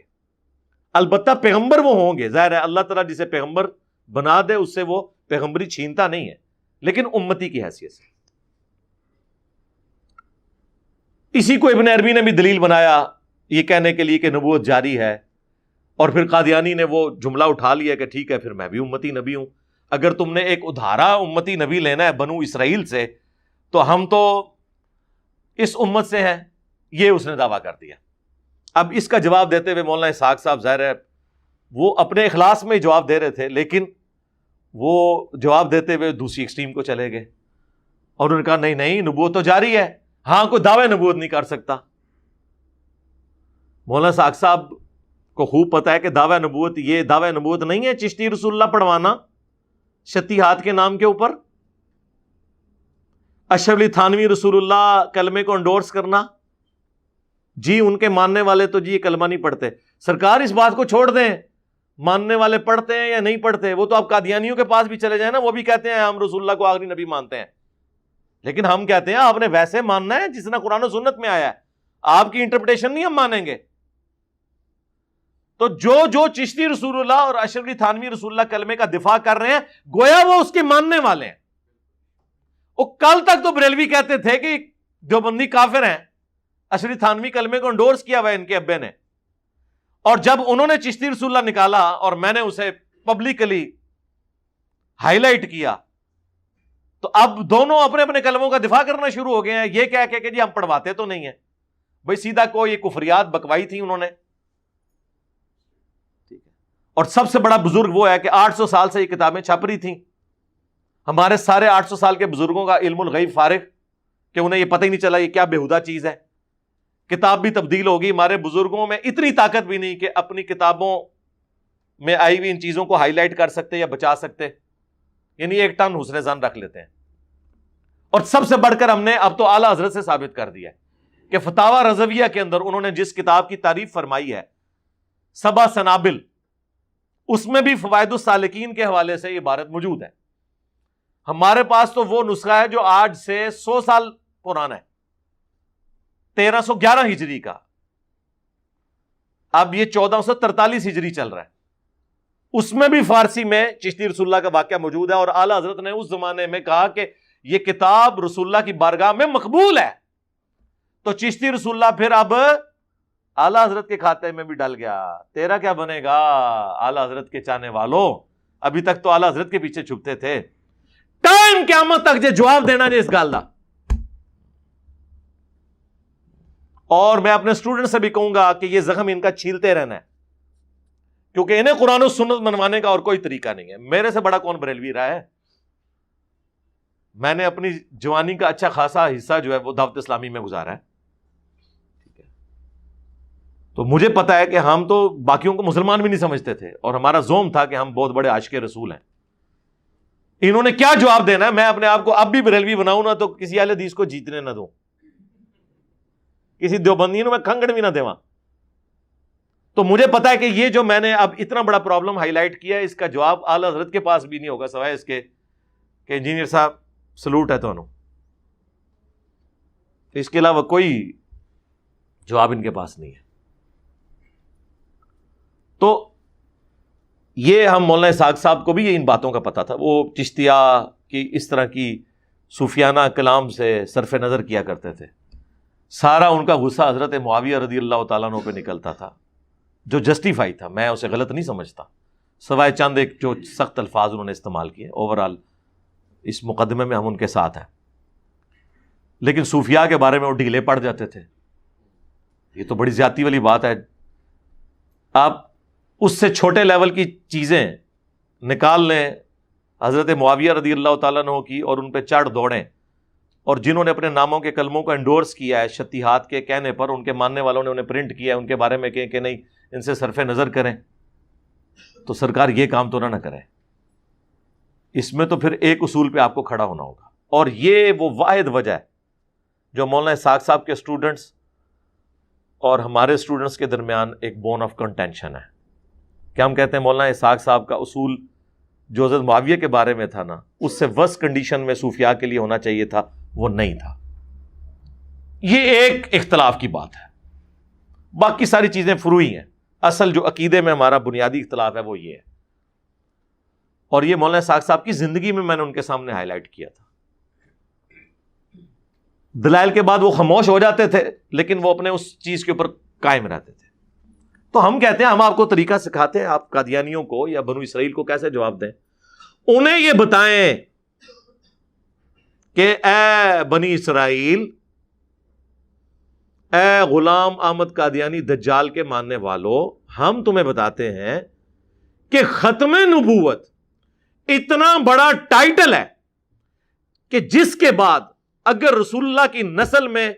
البتہ پیغمبر وہ ہوں گے، ظاہر ہے اللہ تعالیٰ جسے پیغمبر بنا دے اس سے وہ پیغمبری چھینتا نہیں ہے، لیکن امتی کی حیثیت سے. اسی کو ابن عربی نے بھی دلیل بنایا یہ کہنے کے لیے کہ نبوت جاری ہے. اور پھر قادیانی نے وہ جملہ اٹھا لیا کہ ٹھیک ہے پھر میں بھی امتی نبی ہوں. اگر تم نے ایک ادھارا امتی نبی لینا ہے بنو اسرائیل سے، تو ہم تو اس امت سے ہیں، یہ اس نے دعویٰ کر دیا. اب اس کا جواب دیتے ہوئے مولانا اسحاق صاحب ظاہر ہے وہ اپنے اخلاص میں جواب دے رہے تھے، لیکن وہ جواب دیتے ہوئے دوسری ایکسٹریم کو چلے گئے، اور انہوں نے کہا نہیں نہیں نبوت تو جاری ہے، ہاں کوئی دعوی نبوت نہیں کر سکتا. مولانا اسحاق صاحب کو خوب پتا ہے کہ دعوی نبوت، یہ دعوی نبوت نہیں ہے چشتی رسول اللہ پڑھوانا شتی ہاتھ کے نام کے اوپر، اشرف علی تھانوی رسول اللہ کلمے کو انڈورس کرنا. جی ان کے ماننے والے تو جی یہ کلمہ نہیں پڑھتے. سرکار اس بات کو چھوڑ دیں، ماننے والے پڑھتے ہیں یا نہیں پڑھتے، وہ تو آپ قادیانیوں کے پاس بھی چلے جائیں نا، وہ بھی کہتے ہیں ہم رسول اللہ کو آخری نبی مانتے ہیں. لیکن ہم کہتے ہیں آپ نے ویسے ماننا ہے جس نے قرآن و سنت میں آیا ہے، آپ کی انٹرپریٹیشن نہیں ہم مانیں گے. تو جو چشتی رسول اللہ اور اشرف علی تھانوی رسول اللہ کلمے کا دفاع کر رہے ہیں گویا وہ اس کے ماننے والے ہیں. وہ کل تک تو بریلوی کہتے تھے کہ دیوبندی کافر ہیں، اشرف علی تھانوی کلمے کو انڈورس کیا ہوا ہے ان کے ابے نے. اور جب انہوں نے چشتی رسول اللہ نکالا اور میں نے اسے پبلکلی ہائی لائٹ کیا، تو اب دونوں اپنے اپنے کلموں کا دفاع کرنا شروع ہو گئے ہیں، یہ کہہ کے کہ جی ہم پڑھواتے تو نہیں ہیں. بھائی سیدھا کوئی یہ کفریات بکوائی تھی انہوں نے. ٹھیک ہے. اور سب سے بڑا بزرگ وہ ہے کہ 800 سال سے یہ کتابیں چھپ رہی تھیں. ہمارے سارے 800 سال کے بزرگوں کا علم الغیب فارغ کہ انہیں یہ پتہ ہی نہیں چلا یہ کیا بےہودہ چیز ہے. کتاب بھی تبدیل ہوگی، ہمارے بزرگوں میں اتنی طاقت بھی نہیں کہ اپنی کتابوں میں آئی ہوئی ان چیزوں کو ہائی لائٹ کر سکتے یا بچا سکتے. یعنی 1 ٹن حسن زن رکھ لیتے ہیں. اور سب سے بڑھ کر ہم نے اب تو اعلیٰ حضرت سے ثابت کر دیا ہے کہ فتاوی رضویہ کے اندر انہوں نے جس کتاب کی تعریف فرمائی ہے 7 سنابل، اس میں بھی فوائد السالکین کے حوالے سے یہ عبارت موجود ہے. ہمارے پاس تو وہ نسخہ ہے جو آج سے 100 سال پرانا ہے، 1311 ہجری کا. اب یہ 1443 ہجری چل رہا ہے. اس میں بھی فارسی میں چشتی رسول اللہ کا واقعہ موجود ہے، اور اعلیٰ حضرت نے اس زمانے میں کہا کہ یہ کتاب رسول اللہ کی بارگاہ میں مقبول ہے. تو چشتی رسول اللہ پھر اب اعلیٰ حضرت کے کھاتے میں بھی ڈل گیا. تیرا کیا بنے گا اعلیٰ حضرت کے چاہنے والوں؟ ابھی تک تو اعلیٰ حضرت کے پیچھے چھپتے تھے. ٹائم قیامت تک جو جواب دینا جی اس گال دا. اور میں اپنے اسٹوڈنٹ سے بھی کہوں گا کہ یہ زخم ان کا چھیلتے رہنا ہے، کیونکہ انہیں قرآن و سنت منوانے کا اور کوئی طریقہ نہیں ہے. میرے سے بڑا کون بریلوی رہا ہے؟ میں نے اپنی جوانی کا اچھا خاصا حصہ جو ہے وہ دعوت اسلامی میں گزارا ہے. ٹھیک ہے، تو مجھے پتا ہے کہ ہم تو باقیوں کو مسلمان بھی نہیں سمجھتے تھے، اور ہمارا زوم تھا کہ ہم بہت بڑے عاشق رسول ہیں. انہوں نے کیا جواب دینا ہے؟ میں اپنے آپ کو اب بھی بریلوی بناؤں نا تو کسی اہل حدیث کو جیتنے نہ دوں، کسی دیوبندی میں کھنگڑ بھی نہ دیواں. تو مجھے پتا ہے کہ یہ جو میں نے اب اتنا بڑا پرابلم ہائی لائٹ کیا ہے، اس کا جواب اعلیٰ حضرت کے پاس بھی نہیں ہوگا سوائے اس کے کہ انجینئر صاحب سلوٹ ہے تو اس کے علاوہ کوئی جواب ان کے پاس نہیں ہے. تو یہ ہم مولانا اسحاق صاحب کو بھی ان باتوں کا پتا تھا. وہ چشتیہ کی اس طرح کی صوفیانہ کلام سے صرف نظر کیا کرتے تھے. سارا ان کا غصہ حضرت معاویہ رضی اللہ تعالیٰ عنہ پہ نکلتا تھا، جو جسٹیفائی تھا. میں اسے غلط نہیں سمجھتا، سوائے چند ایک جو سخت الفاظ انہوں نے استعمال کیے. اوورال اس مقدمے میں ہم ان کے ساتھ ہیں، لیکن صوفیاء کے بارے میں وہ ڈھیلے پڑ جاتے تھے. یہ تو بڑی زیادتی والی بات ہے. آپ اس سے چھوٹے لیول کی چیزیں نکال لیں حضرت معاویہ رضی اللہ تعالیٰ عنہ کی، اور ان پہ چڑھ دوڑیں، اور جنہوں نے اپنے ناموں کے کلموں کو انڈورس کیا ہے شتیہات کے کہنے پر، ان کے ماننے والوں نے انہیں پرنٹ کیا ہے، ان کے بارے میں کہیں کہ نہیں ان سے صرف نظر کریں. تو سرکار یہ کام تو نہ کریں. اس میں تو پھر ایک اصول پہ آپ کو کھڑا ہونا ہوگا، اور یہ وہ واحد وجہ ہے جو مولانا اسحاق صاحب کے اسٹوڈنٹس اور ہمارے اسٹوڈنٹس کے درمیان ایک بون آف کنٹینشن ہے. کیا ہم کہتے ہیں مولانا اسحاق صاحب کا اصول جو حضرت معاویہ کے بارے میں تھا نا، اس سے ورس کنڈیشن میں صوفیاء کے لیے ہونا چاہیے تھا، وہ نہیں تھا. یہ ایک اختلاف کی بات ہے، باقی ساری چیزیں فروعی ہیں. اصل جو عقیدے میں ہمارا بنیادی اختلاف ہے وہ یہ ہے. اور یہ مولانا اسحاق صاحب کی زندگی میں نے ان کے سامنے ہائی لائٹ کیا تھا. دلائل کے بعد وہ خاموش ہو جاتے تھے، لیکن وہ اپنے اس چیز کے اوپر قائم رہتے تھے. تو ہم کہتے ہیں ہم آپ کو طریقہ سکھاتے ہیں، آپ قادیانیوں کو یا بنو اسرائیل کو کیسے جواب دیں. انہیں یہ بتائیں کہ اے بنی اسرائیل، اے غلام احمد قادیانی دجال کے ماننے والوں، ہم تمہیں بتاتے ہیں کہ ختم نبوت اتنا بڑا ٹائٹل ہے کہ جس کے بعد اگر رسول اللہ کی نسل میں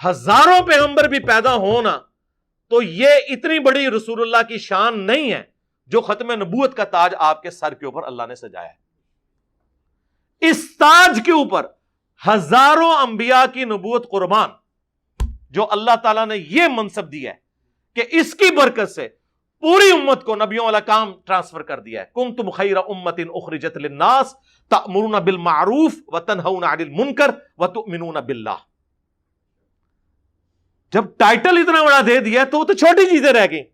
ہزاروں پیغمبر بھی پیدا ہونا تو یہ اتنی بڑی رسول اللہ کی شان نہیں ہے جو ختم نبوت کا تاج آپ کے سر کے اوپر اللہ نے سجایا ہے. اس تاج کے اوپر ہزاروں انبیاء کی نبوت قربان، جو اللہ تعالیٰ نے یہ منصب دیا ہے کہ اس کی برکت سے پوری امت کو نبیوں والا کام ٹرانسفر کر دیا ہے. کنتم خیر امت اخرجت للناس تأمرون بالمعروف وتنہون عن المنکر وتؤمنون باللہ. جب ٹائٹل اتنا بڑا دے دیا تو وہ تو چھوٹی چیزیں رہ گئیں.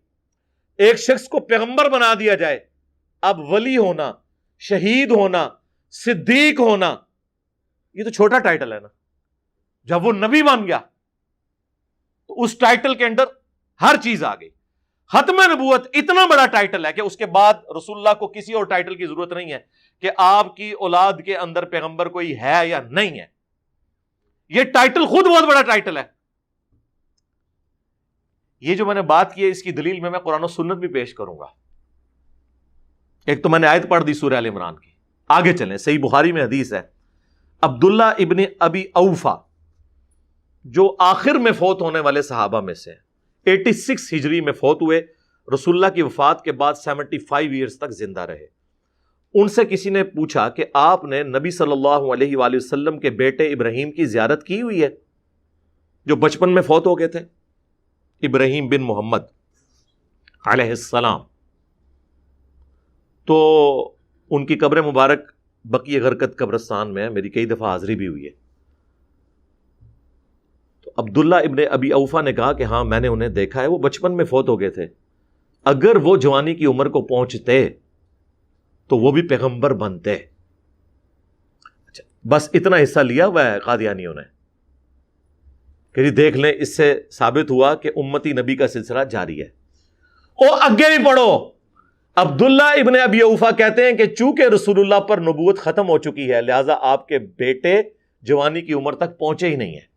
ایک شخص کو پیغمبر بنا دیا جائے، اب ولی ہونا، شہید ہونا، صدیق ہونا، یہ تو چھوٹا ٹائٹل ہے نا. جب وہ نبی بن گیا تو اس ٹائٹل کے اندر ہر چیز آ گئی. ختم نبوت اتنا بڑا ٹائٹل ہے کہ اس کے بعد رسول اللہ کو کسی اور ٹائٹل کی ضرورت نہیں ہے کہ آپ کی اولاد کے اندر پیغمبر کوئی ہے یا نہیں ہے. یہ ٹائٹل خود بہت بڑا ٹائٹل ہے. یہ جو میں نے بات کی ہے اس کی دلیل میں قرآن و سنت بھی پیش کروں گا. ایک تو میں نے آیت پڑھ دی سورہ ال عمران کی. آگے چلیں، صحیح بخاری میں حدیث ہے، عبداللہ ابن ابی اوفا جو آخر میں فوت ہونے والے صحابہ میں سے 86 ہجری میں فوت ہوئے، رسول اللہ کی وفات کے بعد 75 ایئرز تک زندہ رہے. ان سے کسی نے پوچھا کہ آپ نے نبی صلی اللہ علیہ وآلہ وسلم کے بیٹے ابراہیم کی زیارت کی ہوئی ہے جو بچپن میں فوت ہو گئے تھے؟ ابراہیم بن محمد علیہ السلام. تو ان کی قبر مبارک بقیع غرقد قبرستان میں ہے، میری کئی دفعہ حاضری بھی ہوئی ہے. تو عبداللہ ابن ابی اوفا نے کہا کہ ہاں میں نے انہیں دیکھا ہے، وہ بچپن میں فوت ہو گئے تھے. اگر وہ جوانی کی عمر کو پہنچتے تو وہ بھی پیغمبر بنتے. اچھا، بس اتنا حصہ لیا ہوا ہے قادیانیوں نے کہ جی دیکھ لیں، اس سے ثابت ہوا کہ امتی نبی کا سلسلہ جاری ہے. اور آگے بھی پڑھو، عبداللہ ابن ابی اوفا کہتے ہیں کہ چونکہ رسول اللہ پر نبوت ختم ہو چکی ہے لہذا آپ کے بیٹے جوانی کی عمر تک پہنچے ہی نہیں ہیں.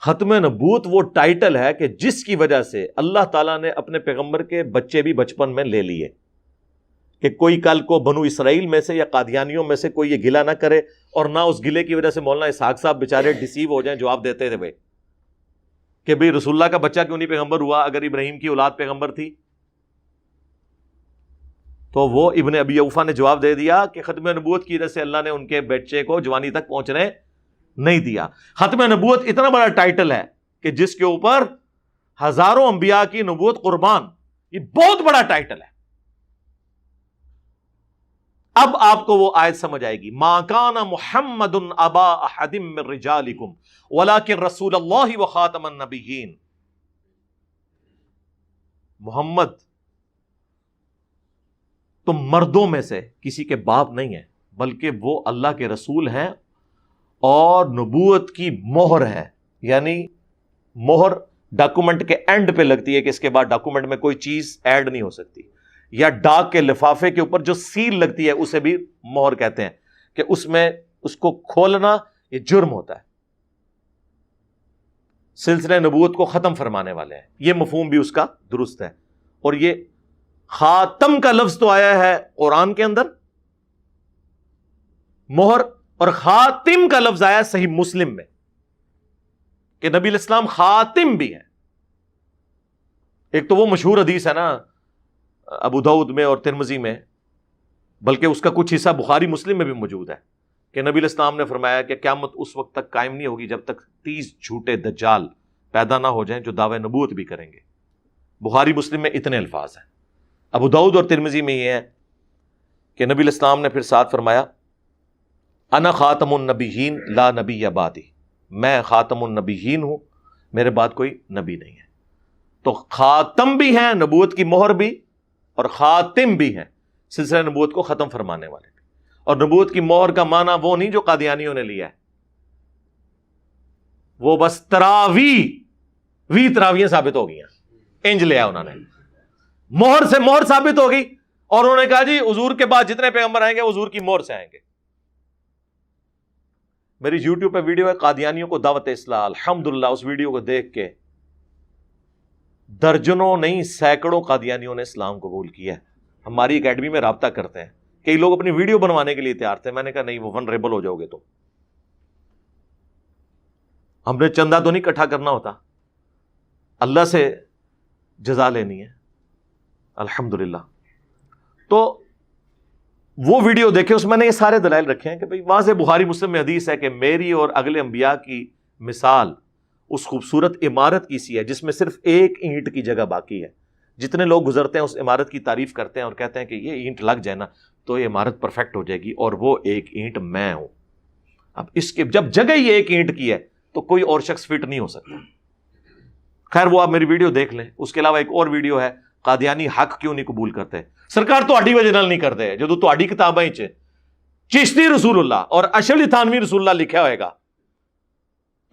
ختم نبوت وہ ٹائٹل ہے کہ جس کی وجہ سے اللہ تعالیٰ نے اپنے پیغمبر کے بچے بھی بچپن میں لے لیے کہ کوئی کل کو بنو اسرائیل میں سے یا قادیانیوں میں سے کوئی یہ گلہ نہ کرے، اور نہ اس گلے کی وجہ سے مولانا اسحاق صاحب بیچارے ڈیسیو ہو جائیں. جواب دیتے تھے بھائی کہ بھئی رسول اللہ کا بچہ کیوں نہیں پیغمبر ہوا اگر ابراہیم کی اولاد پیغمبر تھی؟ تو وہ ابن ابی اوفا نے جواب دے دیا کہ ختم نبوت کی وجہ سے اللہ نے ان کے بچے کو جوانی تک پہنچنے نہیں دیا. ختم نبوت اتنا بڑا ٹائٹل ہے کہ جس کے اوپر ہزاروں انبیاء کی نبوت قربان، یہ بہت بڑا ٹائٹل ہے. اب آپ کو وہ آیت سمجھ آئے گی، ما کان محمد ابا احد من رجالکم ولکن رسول اللہ وخاتم النبیین. محمد تم مردوں میں سے کسی کے باپ نہیں ہیں بلکہ وہ اللہ کے رسول ہیں اور نبوت کی مہر ہے. یعنی مہر ڈاکومنٹ کے اینڈ پہ لگتی ہے کہ اس کے بعد ڈاکومنٹ میں کوئی چیز ایڈ نہیں ہو سکتی، یا ڈاک کے لفافے کے اوپر جو سیل لگتی ہے اسے بھی مہر کہتے ہیں کہ اس میں اس کو کھولنا یہ جرم ہوتا ہے. سلسلہ نبوت کو ختم فرمانے والے ہیں، یہ مفہوم بھی اس کا درست ہے. اور یہ خاتم کا لفظ تو آیا ہے قرآن کے اندر مہر، اور خاتم کا لفظ آیا صحیح مسلم میں کہ نبی الاسلام خاتم بھی ہیں. ایک تو وہ مشہور حدیث ہے نا ابو داؤد میں اور ترمذی میں، بلکہ اس کا کچھ حصہ بخاری مسلم میں بھی موجود ہے کہ نبی الاسلام نے فرمایا کہ قیامت اس وقت تک قائم نہیں ہوگی جب تک 30 جھوٹے دجال پیدا نہ ہو جائیں جو دعوے نبوت بھی کریں گے. بخاری مسلم میں اتنے الفاظ ہیں. ابو داؤد اور ترمذی میں یہ ہے کہ نبی الاسلام نے پھر ساتھ فرمایا انا خاتم النبیین لا نبی بعدی، میں خاتم النبیین ہوں، میرے بعد کوئی نبی نہیں ہے. تو خاتم بھی ہیں، نبوت کی مہر بھی، اور خاتم بھی ہیں، سلسلہ نبوت کو ختم فرمانے والے بھی. اور نبوت کی مہر کا معنی وہ نہیں جو قادیانیوں نے لیا ہے، وہ بس تراویاں ثابت ہو گئی ہیں، انج لیا انہوں نے، مہر سے مہر ثابت ہو گئی، اور انہوں نے کہا جی حضور کے بعد جتنے پیغمبر آئیں گے حضور کی مہر سے آئیں گے. میری یوٹیوب پہ ویڈیو ہے قادیانیوں کو دعوت اصلاح، الحمدللہ اس ویڈیو کو دیکھ کے درجنوں نہیں سینکڑوں قادیانیوں نے اسلام قبول کیا ہے. ہماری اکیڈمی میں رابطہ کرتے ہیں، کئی لوگ اپنی ویڈیو بنوانے کے لیے تیار تھے، میں نے کہا نہیں وہ ونریبل ہو جاؤ گے. تو ہم نے چندہ تو نہیں اکٹھا کرنا ہوتا، اللہ سے جزا لینی ہے الحمدللہ. تو وہ ویڈیو دیکھے، اس میں نے یہ سارے دلائل رکھے ہیں کہ بھئی واضح بخاری مسلم میں حدیث ہے کہ میری اور اگلے انبیاء کی مثال اس خوبصورت عمارت کی سی ہے جس میں صرف ایک اینٹ کی جگہ باقی ہے. جتنے لوگ گزرتے ہیں اس عمارت کی تعریف کرتے ہیں اور کہتے ہیں کہ یہ اینٹ لگ جائے نا تو یہ عمارت پرفیکٹ ہو جائے گی، اور وہ ایک اینٹ میں ہوں. اب اس کے جب جگہ ہی ایک اینٹ کی ہے تو کوئی اور شخص فٹ نہیں ہو سکتا. خیر وہ آپ میری ویڈیو دیکھ لیں. اس کے علاوہ ایک اور ویڈیو ہے قادیانی حق کیوں نہیں قبول کرتے. سرکار تہاڈی وجہ نال نہیں کرتے جدو تہاڈی کتاباں وچ چشتی رسول اللہ اور اشرفی تھانوی رسول اللہ لکھا ہوئے گا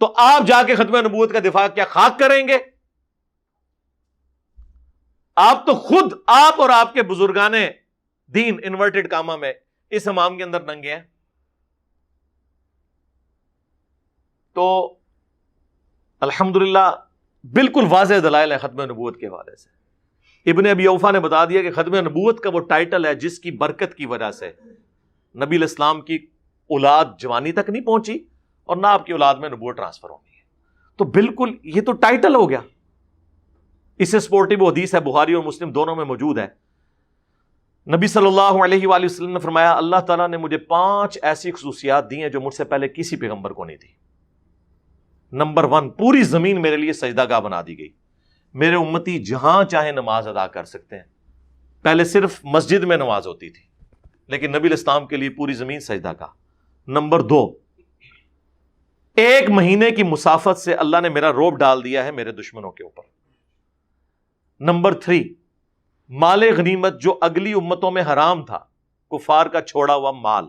تو آپ جا کے ختم نبوت کا دفاع کیا خاک کریں گے؟ آپ تو خود آپ اور آپ کے بزرگان دین انورٹڈ کاما میں اس امام کے اندر ننگے ہیں. تو الحمدللہ بالکل واضح دلائل ہے ختم نبوت کے حوالے سے. ابن ابی اوفا نے بتا دیا کہ ختم نبوت کا وہ ٹائٹل ہے جس کی برکت کی وجہ سے نبی الاسلام کی اولاد جوانی تک نہیں پہنچی اور نہ آپ کی اولاد میں نبوت ٹرانسفر ہونی ہے. تو بالکل یہ تو ٹائٹل ہو گیا. اس سے سپورٹیو حدیث ہے، بخاری اور مسلم دونوں میں موجود ہے نبی صلی اللہ علیہ وآلہ وسلم نے فرمایا اللہ تعالیٰ نے مجھے 5 ایسی خصوصیات دی ہیں جو مجھ سے پہلے کسی پیغمبر کو نہیں دی. نمبر 1، پوری زمین میرے لیے سجدہ گاہ بنا دی گئی. میرے امتی جہاں چاہے نماز ادا کر سکتے ہیں. پہلے صرف مسجد میں نماز ہوتی تھی، لیکن نبی الاسلام کے لیے پوری زمین سجدہ گاہ. نمبر 2، 1 مہینے کی مسافت سے اللہ نے میرا روب ڈال دیا ہے میرے دشمنوں کے اوپر. نمبر 3، مال غنیمت جو اگلی امتوں میں حرام تھا، کفار کا چھوڑا ہوا مال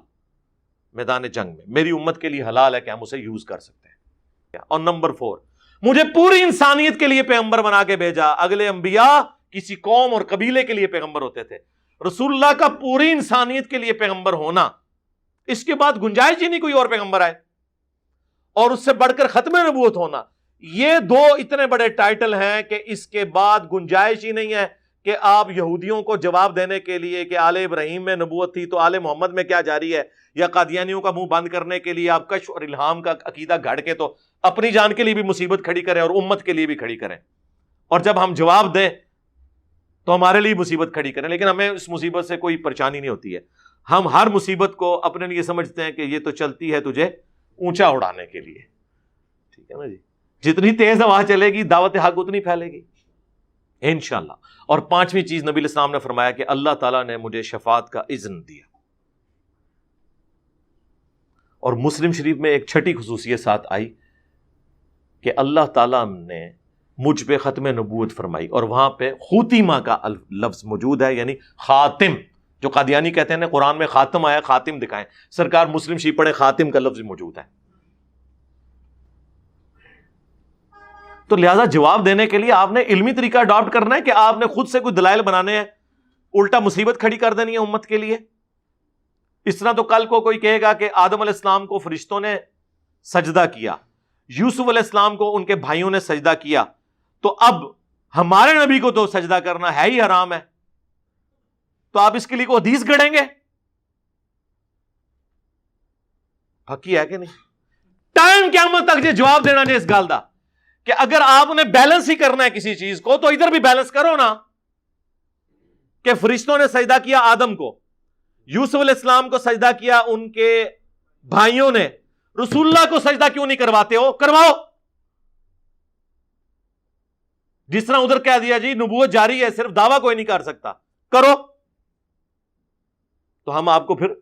میدان جنگ میں، میری امت کے لیے حلال ہے کہ ہم اسے یوز کر سکتے ہیں. اور نمبر 4، مجھے پوری انسانیت کے لیے پیغمبر بنا کے بھیجا. اگلے انبیاء کسی قوم اور قبیلے کے لیے پیغمبر ہوتے تھے، رسول اللہ کا پوری انسانیت کے لیے پیغمبر ہونا، اس کے بعد گنجائش ہی نہیں کوئی اور پیغمبر آئے، اور اس سے بڑھ کر ختم نبوت ہونا. یہ 2 اتنے بڑے ٹائٹل ہیں کہ اس کے بعد گنجائش ہی نہیں ہے کہ آپ یہودیوں کو جواب دینے کے لیے کہ آل ابراہیم میں نبوت تھی تو آل محمد میں کیا جاری ہے، یا قادیانیوں کا منہ بند کرنے کے لیے آپ کشف اور الہام کا عقیدہ گھڑ کے تو اپنی جان کے لیے بھی مصیبت کھڑی کریں اور امت کے لیے بھی کھڑی کریں، اور جب ہم جواب دیں تو ہمارے لیے مصیبت کھڑی کریں. لیکن ہمیں اس مصیبت سے کوئی پریشانی نہیں ہوتی ہے. ہم ہر مصیبت کو اپنے لیے سمجھتے ہیں کہ یہ تو چلتی ہے تجھے اونچا اڑانے کے لیے. ٹھیک ہے نا جی، جتنی تیز ہوا چلے گی دعوت حق اتنی پھیلے گی انشاءاللہ. اور 5ویں چیز نبی علیہ السلام نے فرمایا کہ اللہ تعالیٰ نے مجھے شفاعت کا اذن دیا. اور مسلم شریف میں ایک 6ٹھی خصوصیت ساتھ آئی کہ اللہ تعالیٰ نے مجھ پہ ختم نبوت فرمائی، اور وہاں پہ خوتیمہ کا لفظ موجود ہے، یعنی خاتم، جو قادیانی کہتے ہیں نا قرآن میں خاتم آیا، خاتم دکھائیں، سرکار مسلم شریف پڑھے خاتم کا لفظ موجود ہے. تو لہذا جواب دینے کے لیے آپ نے علمی طریقہ اڈاپٹ کرنا ہے کہ آپ نے خود سے کوئی دلائل بنانے ہیں، الٹا مصیبت کھڑی کر دینی ہے امت کے لیے. اس طرح تو کل کو کوئی کہے گا کہ آدم علیہ السلام کو فرشتوں نے سجدہ کیا، یوسف علیہ السلام کو ان کے بھائیوں نے سجدہ کیا، تو اب ہمارے نبی کو تو سجدہ کرنا ہے ہی حرام ہے، تو آپ اس کے لیے کوئی حدیث گھڑیں گے؟ حقی ہے کہ نہیں؟ ٹائم قیامت تک یہ جواب دینا نہیں اس گل دا کہ اگر آپ نے بیلنس ہی کرنا ہے کسی چیز کو تو ادھر بھی بیلنس کرو نا، کہ فرشتوں نے سجدہ کیا آدم کو، یوسف علیہ السلام کو سجدہ کیا ان کے بھائیوں نے، رسول اللہ کو سجدہ کیوں نہیں کرواتے ہو؟ کرواؤ. جس طرح ادھر کہہ دیا جی نبوت جاری ہے صرف دعویٰ کوئی نہیں کر سکتا، کرو. تو ہم آپ کو پھر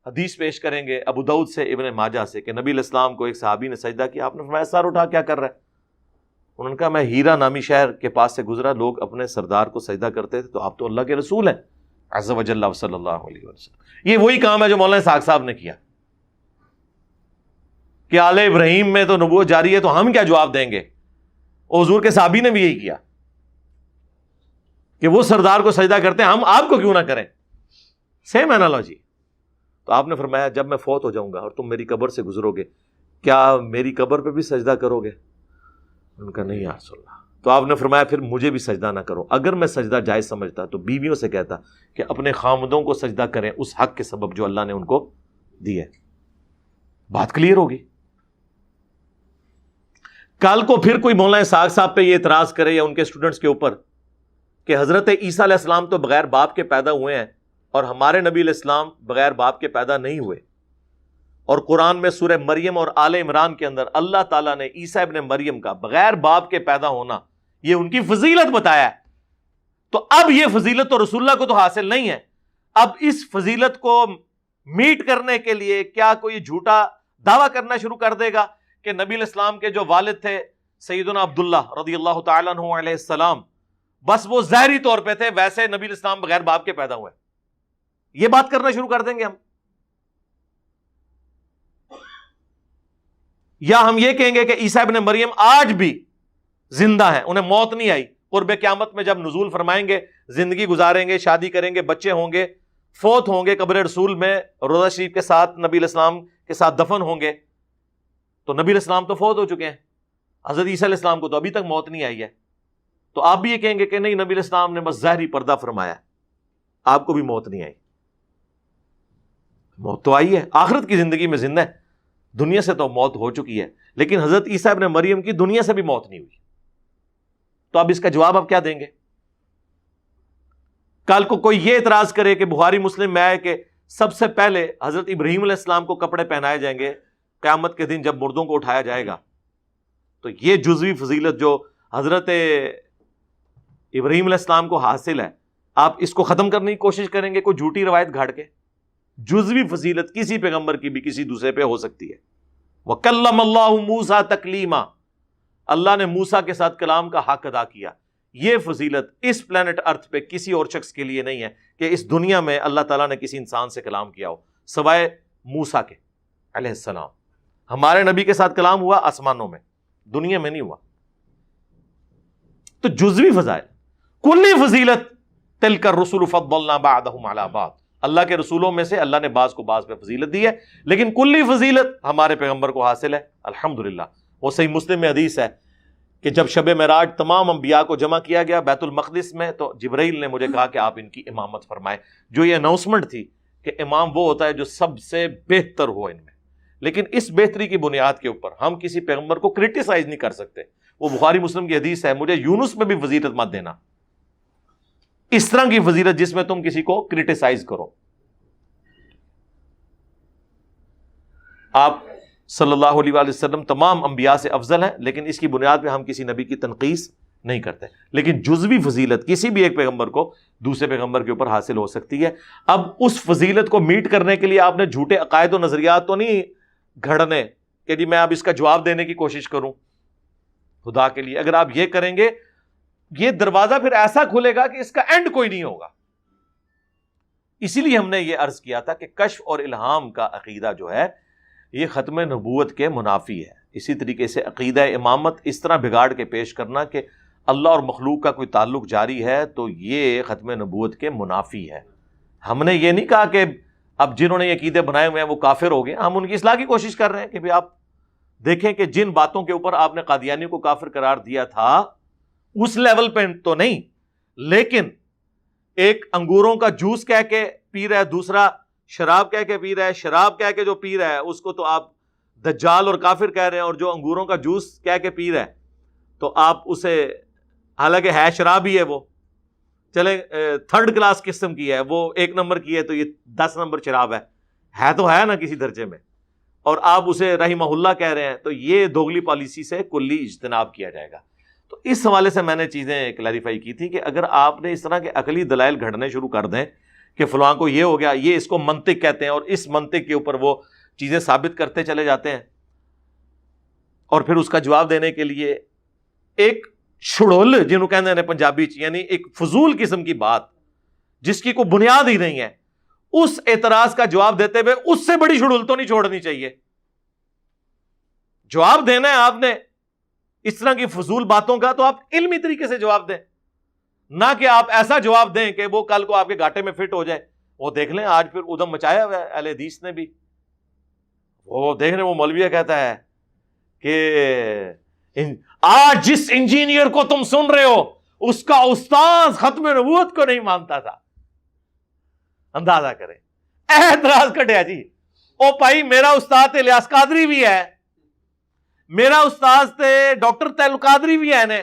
حدیث پیش کریں گے ابو داؤد سے، ابن ماجہ سے، کہ نبی علیہ السلام کو ایک صحابی نے سجدہ کیا، آپ نے فرمایا سر اٹھا کیا کر رہا ہے؟ انہوں نے کہا میں ہیرا نامی شہر کے پاس سے گزرا، لوگ اپنے سردار کو سجدہ کرتے تھے، تو آپ تو اللہ کے رسول ہیں عز و جل صلی اللہ علیہ وسلم. یہ وہی کام ہے جو مولانا اسحاق صاحب نے کیا کہ آل ابراہیم میں تو نبوت جاری ہے تو ہم کیا جواب دیں گے. حضور کے صحابی نے بھی یہی کیا کہ وہ سردار کو سجدہ کرتے ہیں، ہم آپ کو کیوں نہ کریں. Same analogy. تو آپ نے فرمایا جب میں فوت ہو جاؤں گا اور تم میری قبر سے گزرو گے کیا میری قبر پہ بھی سجدہ کرو گے؟ ان کا نہیں یا رسول اللہ. تو آپ نے فرمایا پھر مجھے بھی سجدہ نہ کرو. اگر میں سجدہ جائز سمجھتا تو بیویوں سے کہتا کہ اپنے خامدوں کو سجدہ کریں اس حق کے سبب جو اللہ نے ان کو دی ہے. بات کلیئر ہوگی. کل کو پھر کوئی مولانا اسحاق صاحب پہ یہ اعتراض کرے یا ان کے اسٹوڈنٹس کے اوپر کہ حضرت عیسیٰ علیہ السلام تو بغیر باپ کے پیدا ہوئے ہیں اور ہمارے نبی علیہ السلام بغیر باپ کے پیدا نہیں ہوئے، اور قرآن میں سورہ مریم اور آل عمران کے اندر اللہ تعالیٰ نے عیسیٰ ابن مریم کا بغیر باپ کے پیدا ہونا یہ ان کی فضیلت بتایا ہے. تو اب یہ فضیلت تو رسول اللہ کو تو حاصل نہیں ہے. اب اس فضیلت کو میٹ کرنے کے لیے کیا کوئی جھوٹا دعویٰ کرنا شروع کر دے گا کہ نبی علیہ السلام کے جو والد تھے سیدنا عبداللہ رضی اللہ تعالیٰ عنہ علیہ السلام بس وہ ظاہری طور پہ تھے، ویسے نبی علیہ السلام بغیر باپ کے پیدا ہوئے، یہ بات کرنا شروع کر دیں گے ہم. یا ہم یہ کہیں گے کہ عیسیٰ ابن مریم آج بھی زندہ ہیں، انہیں موت نہیں آئی، قرب قیامت میں جب نزول فرمائیں گے زندگی گزاریں گے، شادی کریں گے، بچے ہوں گے، فوت ہوں گے قبر رسول میں روضہ شریف کے ساتھ نبی علیہ السلام کے ساتھ دفن ہوں گے. تو نبی علیہ السلام تو فوت ہو چکے ہیں، حضرت عیسیٰ علیہ السلام کو تو ابھی تک موت نہیں آئی ہے. تو آپ بھی یہ کہیں گے کہ نہیں نبی علیہ السلام نے بس ظاہری پردہ فرمایا، آپ کو بھی موت نہیں آئی. موت تو آئی ہے، آخرت کی زندگی میں زندہ ہے، دنیا سے تو موت ہو چکی ہے، لیکن حضرت عیسیٰ ابن مریم کی دنیا سے بھی موت نہیں ہوئی. تو اب اس کا جواب آپ کیا دیں گے؟ کل کو کوئی یہ اعتراض کرے کہ بخاری مسلم میں ہے کہ سب سے پہلے حضرت ابراہیم علیہ السلام کو کپڑے پہنائے جائیں گے قیامت کے دن جب مردوں کو اٹھایا جائے گا، تو یہ جزوی فضیلت جو حضرت ابراہیم علیہ السلام کو حاصل ہے، آپ اس کو ختم کرنے کی کوشش کریں گے کوئی جھوٹی روایت گھاڑ کے؟ جزوی فضیلت کسی پیغمبر کی بھی کسی دوسرے پہ ہو سکتی ہے۔ وَكَلَّمَ اللَّهُ مُوسَىٰ تَكْلِيمًا، اللہ نے موسیٰ کے ساتھ کلام کا حق ادا کیا۔ یہ فضیلت اس پلانٹ ارتھ پہ کسی اور شخص کے لیے نہیں ہے کہ اس دنیا میں اللہ تعالیٰ نے کسی انسان سے کلام کیا ہو سوائے موسیٰ کے علیہ السلام۔ ہمارے نبی کے ساتھ کلام ہوا آسمانوں میں، دنیا میں نہیں ہوا۔ تو جزوی فضائل، کلی فضیلت تلک الرسل فضلنا بعضهم علی بعض، اللہ کے رسولوں میں سے اللہ نے بعض کو بعض پہ فضیلت دی ہے، لیکن کلی فضیلت ہمارے پیغمبر کو حاصل ہے الحمدللہ۔ وہ صحیح مسلم میں حدیث ہے کہ جب شب معراج تمام انبیاء کو جمع کیا گیا بیت المقدس میں، تو جبرائیل نے مجھے کہا کہ آپ ان کی امامت فرمائیں۔ جو یہ اناؤنسمنٹ تھی کہ امام وہ ہوتا ہے جو سب سے بہتر ہو ان میں، لیکن اس بہتری کی بنیاد کے اوپر ہم کسی پیغمبر کو کرٹیسائز نہیں کر سکتے۔ وہ بخاری مسلم کی حدیث ہے، مجھے یونس میں بھی فضیلت مت دینا، اس طرح کی فضیلت جس میں تم کسی کو کرٹیسائز کرو۔ آپ صلی اللہ علیہ وآلہ وسلم تمام انبیاء سے افضل ہیں، لیکن اس کی بنیاد پہ ہم کسی نبی کی تنقیص نہیں کرتے، لیکن جزوی فضیلت کسی بھی ایک پیغمبر کو دوسرے پیغمبر کے اوپر حاصل ہو سکتی ہے۔ اب اس فضیلت کو میٹ کرنے کے لیے آپ نے جھوٹے عقائد و نظریات تو نہیں گھڑنے کہ جی میں اب اس کا جواب دینے کی کوشش کروں۔ خدا کے لیے اگر آپ یہ کریں گے، یہ دروازہ پھر ایسا کھلے گا کہ اس کا اینڈ کوئی نہیں ہوگا۔ اسی لیے ہم نے یہ عرض کیا تھا کہ کشف اور الہام کا عقیدہ جو ہے یہ ختم نبوت کے منافی ہے۔ اسی طریقے سے عقیدہ امامت اس طرح بگاڑ کے پیش کرنا کہ اللہ اور مخلوق کا کوئی تعلق جاری ہے، تو یہ ختم نبوت کے منافی ہے۔ ہم نے یہ نہیں کہا کہ اب جنہوں نے یہ عقیدے بنائے ہوئے ہیں وہ کافر ہو گئے، ہم ان کی اصلاح کی کوشش کر رہے ہیں کہ بھی آپ دیکھیں کہ جن باتوں کے اوپر آپ نے قادیانیوں کو کافر قرار دیا تھا اس لیول پہ تو نہیں، لیکن ایک انگوروں کا جوس کہہ کے پی رہا ہے، دوسرا شراب کہہ کے پی رہا ہے، شراب کہہ کے جو پی رہا ہے اس کو تو آپ دجال اور کافر کہہ رہے ہیں، اور جو انگوروں کا جوس کہہ کے پی رہا ہے تو آپ اسے، حالانکہ ہے شراب ہی ہے، وہ چلے تھرڈ کلاس قسم کی ہے، وہ 1 نمبر کی ہے تو یہ 10 نمبر شراب ہے تو ہے نا کسی درجے میں، اور آپ اسے رحمہ اللہ کہہ رہے ہیں، تو یہ دوغلی پالیسی سے کلی اجتناب کیا جائے گا۔ تو اس حوالے سے میں نے چیزیں کلیریفائی کی تھی کہ اگر آپ نے اس طرح کے عقلی دلائل گھڑنے شروع کر دیں کہ فلاں کو یہ ہو گیا، یہ اس کو منطق کہتے ہیں، اور اس منطق کے اوپر وہ چیزیں ثابت کرتے چلے جاتے ہیں، اور پھر اس کا جواب دینے کے لیے ایک شڑول جنہوں کہتے ہیں پنجابی یعنی ایک فضول قسم کی بات جس کی کوئی بنیاد ہی نہیں ہے، اس اعتراض کا جواب دیتے ہوئے اس سے بڑی شڑول تو نہیں چھوڑنی چاہیے۔ جواب دینا ہے آپ نے اس طرح کی فضول باتوں کا تو آپ علمی طریقے سے جواب دیں، نہ کہ آپ ایسا جواب دیں کہ وہ کل کو آپ کے گھاٹے میں فٹ ہو جائے۔ وہ دیکھ لیں آج پھر ادھم مچایا ہوا ہے اہل حدیث نے بھی، وہ دیکھ لیں وہ مولویہ کہتا ہے کہ آج جس انجینئر کو تم سن رہے ہو اس کا استاذ ختم نبوت کو نہیں مانتا تھا۔ اندازہ کریں، اعتراض کٹیا جی، او بھائی میرا استاد الیاس قادری بھی ہے، میرا استاد تے ڈاکٹر تیل قادری بھی ہے نے۔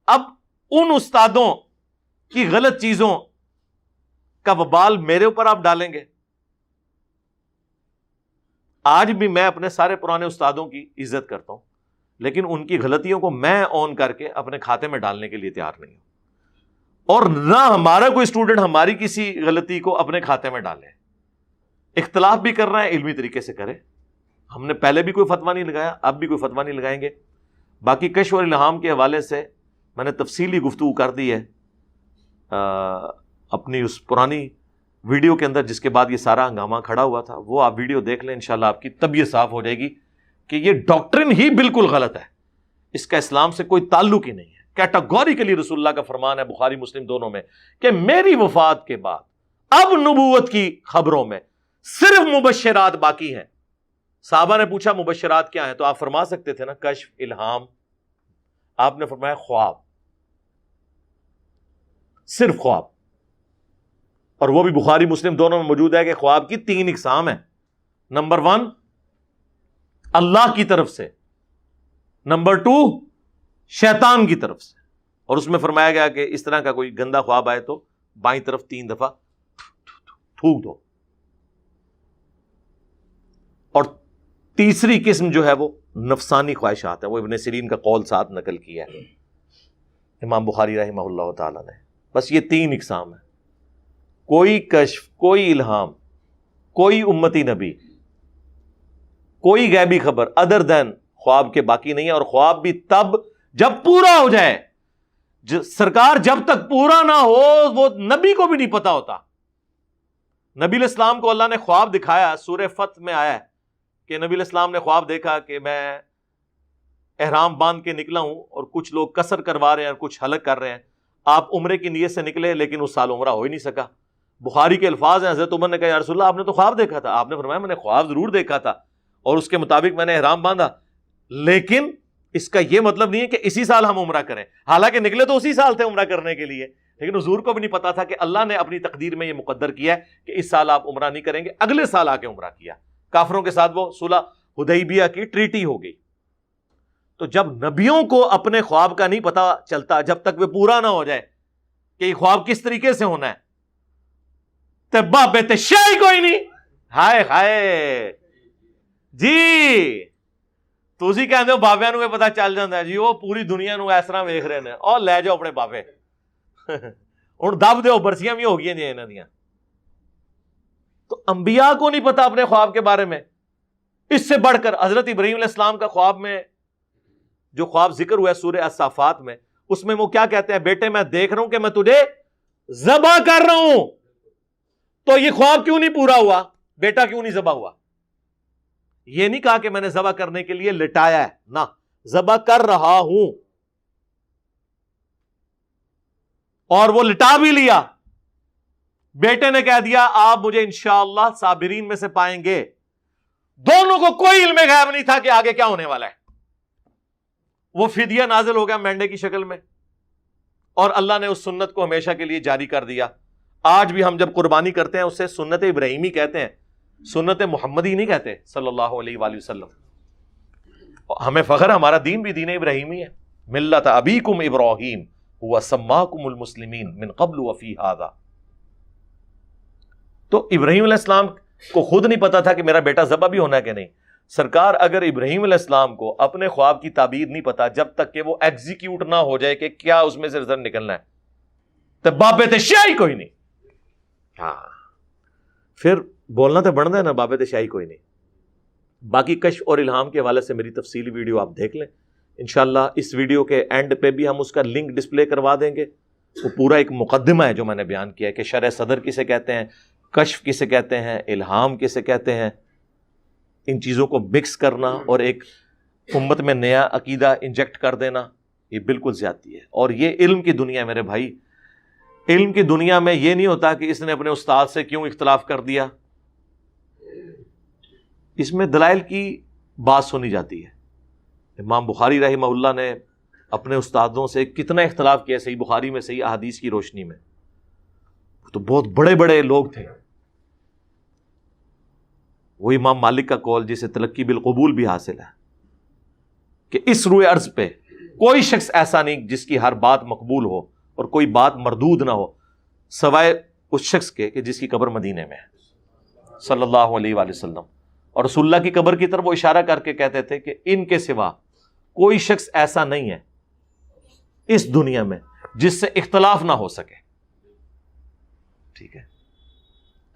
اب ان استادوں کی غلط چیزوں کا وبال میرے اوپر آپ ڈالیں گے؟ آج بھی میں اپنے سارے پرانے استادوں کی عزت کرتا ہوں، لیکن ان کی غلطیوں کو میں اون کر کے اپنے کھاتے میں ڈالنے کے لیے تیار نہیں ہوں، اور نہ ہمارا کوئی اسٹوڈنٹ ہماری کسی غلطی کو اپنے کھاتے میں ڈالے۔ اختلاف بھی کر رہا ہے علمی طریقے سے کرے، ہم نے پہلے بھی کوئی فتویٰ نہیں لگایا، اب بھی کوئی فتویٰ نہیں لگائیں گے۔ باقی کشف اور الہام کے حوالے سے میں نے تفصیلی گفتگو کر دی ہے اپنی اس پرانی ویڈیو کے اندر، جس کے بعد یہ سارا ہنگامہ کھڑا ہوا تھا، وہ آپ ویڈیو دیکھ لیں، انشاءاللہ آپ کی طبیعت صاف ہو جائے گی کہ یہ ڈاکٹرن ہی بالکل غلط ہے، اس کا اسلام سے کوئی تعلق ہی نہیں ہے۔ کیٹاگوریکلی رسول اللہ کا فرمان ہے بخاری مسلم دونوں میں کہ میری وفات کے بعد اب نبوت کی خبروں میں صرف مبشرات باقی ہیں۔ صحابہ نے پوچھا مبشرات کیا ہیں؟ تو آپ فرما سکتے تھے نا کشف، الہام، آپ نے فرمایا خواب، صرف خواب، اور وہ بھی بخاری مسلم دونوں میں موجود ہے کہ خواب کی 3 اقسام ہیں۔ نمبر 1 اللہ کی طرف سے، نمبر 2 شیطان کی طرف سے، اور اس میں فرمایا گیا کہ اس طرح کا کوئی گندا خواب آئے تو بائیں طرف 3 دفعہ تھوک دو. اور تیسری قسم جو ہے وہ نفسانی خواہشات ہے. وہ ابن سیرین کا قول ساتھ نقل کیا ہے امام بخاری رحمہ اللہ تعالی نے. بس یہ 3 اقسام ہیں. کوئی کشف، کوئی الہام، کوئی امتی نبی، کوئی غیبی خبر ادر دین خواب کے باقی نہیں ہے. اور خواب بھی تب جب پورا ہو جائے. سرکار جب تک پورا نہ ہو وہ نبی کو بھی نہیں پتا ہوتا. نبی علیہ السلام کو اللہ نے خواب دکھایا. سورہ فتح میں آیا ہے کہ نبی علیہ السلام نے خواب دیکھا کہ میں احرام باندھ کے نکلا ہوں اور کچھ لوگ قصر کروا رہے ہیں اور کچھ حلق کر رہے ہیں. آپ عمرے کی نیت سے نکلے لیکن اس سال عمرہ ہو ہی نہیں سکا. بخاری کے الفاظ ہیں. حضرت عمر نے کہا یا رسول اللہ آپ نے تو خواب دیکھا تھا. آپ نے فرمایا میں نے خواب ضرور دیکھا تھا اور اس کے مطابق میں نے احرام باندھا، لیکن اس کا یہ مطلب نہیں ہے کہ اسی سال ہم عمرہ کریں. حالانکہ نکلے تو اسی سال تھے عمرہ کرنے کے لیے، لیکن حضور کو بھی نہیں پتا تھا کہ اللہ نے اپنی تقدیر میں یہ مقدر کیا ہے کہ اس سال آپ عمرہ نہیں کریں گے. اگلے سال آ کے عمرہ کیا. کافروں کے ساتھ وہ صلح حدیبیہ کی ٹریٹی ہو گئی. تو جب نبیوں کو اپنے خواب کا نہیں پتا چلتا جب تک وہ پورا نہ ہو جائے کہ یہ خواب کس طریقے سے ہونا ہے، تبا بیت شاہی کوئی نہیں. ہائے ہائے جی تسی کہندے ہو بابیاں نوں پتا چل جاندا ہے جی وہ پوری دنیا نوں اس طرح ویکھ رہے نے اور لے جاؤ اپنے بابے ہن دب دیو برسیاں بھی ہو گئی جی انہاں دیاں. تو انبیاء کو نہیں پتا اپنے خواب کے بارے میں. اس سے بڑھ کر حضرت ابراہیم علیہ السلام کا خواب میں جو خواب ذکر ہوا ہے سورہ الصافات میں، اس میں وہ کیا کہتے ہیں، بیٹے میں دیکھ رہا ہوں کہ میں تجھے ذبح کر رہا ہوں. تو یہ خواب کیوں نہیں پورا ہوا، بیٹا کیوں نہیں ذبح ہوا؟ یہ نہیں کہا کہ میں نے ذبح کرنے کے لیے لٹایا ہے، نہ، ذبح کر رہا ہوں. اور وہ لٹا بھی لیا. بیٹے نے کہہ دیا آپ مجھے انشاءاللہ صابرین میں سے پائیں گے. دونوں کو کوئی علم غیب نہیں تھا کہ آگے کیا ہونے والا ہے. وہ فدیہ نازل ہو گیا مینڈے کی شکل میں، اور اللہ نے اس سنت کو ہمیشہ کے لیے جاری کر دیا. آج بھی ہم جب قربانی کرتے ہیں اسے سنت ابراہیمی کہتے ہیں، سنت محمدی نہیں کہتے صلی اللہ علیہ وآلہ وسلم. ہمیں فخر ہے ہمارا دین بھی دین ابراہیمی ہے. ملت ابیکم ابراہیم هو سماکم المسلمین من قبل وفی ھذا. تو ابراہیم علیہ السلام کو خود نہیں پتا تھا کہ میرا بیٹا ذبح بھی ہونا ہے کہ نہیں. سرکار اگر ابراہیم علیہ السلام کو اپنے خواب کی تعبیر نہیں پتا جب تک کہ وہ ایگزیکیوٹ نہ ہو جائے کہ کیا اس میں سے رزلٹ نکلنا ہے، تو بابے تے شاہی کوئی نہیں. ہاں پھر بولنا تو بنتا ہے نا، بابے تے شاہی کوئی نہیں. باقی کشف اور الہام کے حوالے سے میری تفصیلی ویڈیو آپ دیکھ لیں انشاءاللہ. اس ویڈیو کے اینڈ پہ بھی ہم اس کا لنک ڈسپلے کروا دیں گے. وہ پورا ایک مقدمہ ہے جو میں نے بیان کیا ہے کہ شرح صدر کسے کہتے ہیں، کشف کسے کہتے ہیں، الہام کسے کہتے ہیں. ان چیزوں کو مکس کرنا اور ایک امت میں نیا عقیدہ انجیکٹ کر دینا یہ بالکل زیادتی ہے. اور یہ علم کی دنیا ہے میرے بھائی. علم کی دنیا میں یہ نہیں ہوتا کہ اس نے اپنے استاد سے کیوں اختلاف کر دیا. اس میں دلائل کی بات سنی جاتی ہے. امام بخاری رحمہ اللہ نے اپنے استادوں سے کتنا اختلاف کیا صحیح بخاری میں صحیح احادیث کی روشنی میں. تو بہت بڑے بڑے لوگ تھے. وہ امام مالک کا قول جسے تلقی بالقبول بھی حاصل ہے کہ اس روئے ارض پہ کوئی شخص ایسا نہیں جس کی ہر بات مقبول ہو اور کوئی بات مردود نہ ہو سوائے اس شخص کے کہ جس کی قبر مدینے میں ہے صلی اللہ علیہ وآلہ وسلم. اور رسول اللہ کی قبر کی طرف وہ اشارہ کر کے کہتے تھے کہ ان کے سوا کوئی شخص ایسا نہیں ہے اس دنیا میں جس سے اختلاف نہ ہو سکے. ٹھیک ہے،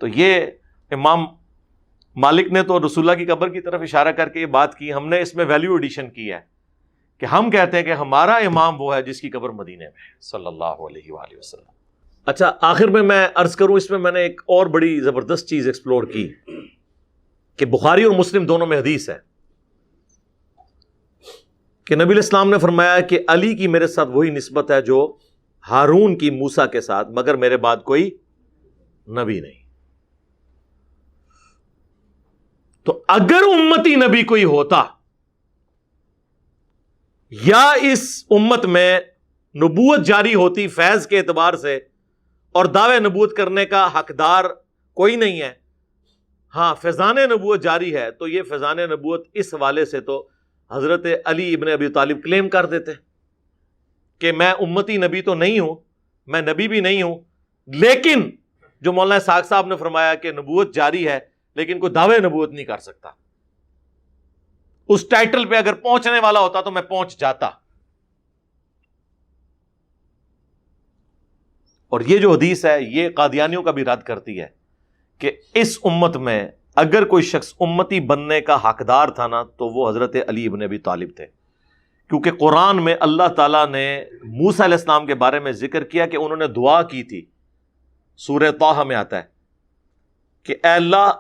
تو یہ امام مالک نے تو رسول اللہ کی قبر کی طرف اشارہ کر کے یہ بات کی. ہم نے اس میں ویلیو ایڈیشن کی ہے کہ ہم کہتے ہیں کہ ہمارا امام وہ ہے جس کی قبر مدینے میں ہے صلی اللہ علیہ وآلہ وسلم. اچھا آخر میں عرض کروں، اس میں میں نے ایک اور بڑی زبردست چیز ایکسپلور کی کہ بخاری اور مسلم دونوں میں حدیث ہے کہ نبی علیہ السلام نے فرمایا کہ علی کی میرے ساتھ وہی نسبت ہے جو ہارون کی موسیٰ کے ساتھ، مگر میرے بعد کوئی نبی نہیں. تو اگر امتی نبی کوئی ہوتا یا اس امت میں نبوت جاری ہوتی فیض کے اعتبار سے اور دعوے نبوت کرنے کا حقدار کوئی نہیں ہے، ہاں فیضان نبوت جاری ہے، تو یہ فیضان نبوت اس حوالے سے تو حضرت علی ابن ابی طالب کلیم کر دیتے کہ میں امتی نبی تو نہیں ہوں، میں نبی بھی نہیں ہوں، لیکن جو مولانا اسحاق صاحب نے فرمایا کہ نبوت جاری ہے لیکن کوئی دعوے نبوت نہیں کر سکتا، اس ٹائٹل پہ اگر پہنچنے والا ہوتا تو میں پہنچ جاتا. اور یہ جو حدیث ہے یہ قادیانیوں کا بھی رد کرتی ہے کہ اس امت میں اگر کوئی شخص امتی بننے کا حقدار تھا نا تو وہ حضرت علی ابن ابی طالب تھے، کیونکہ قرآن میں اللہ تعالیٰ نے موسیٰ علیہ السلام کے بارے میں ذکر کیا کہ انہوں نے دعا کی تھی. سورہ طٰہٰ میں آتا ہے کہ اے اللہ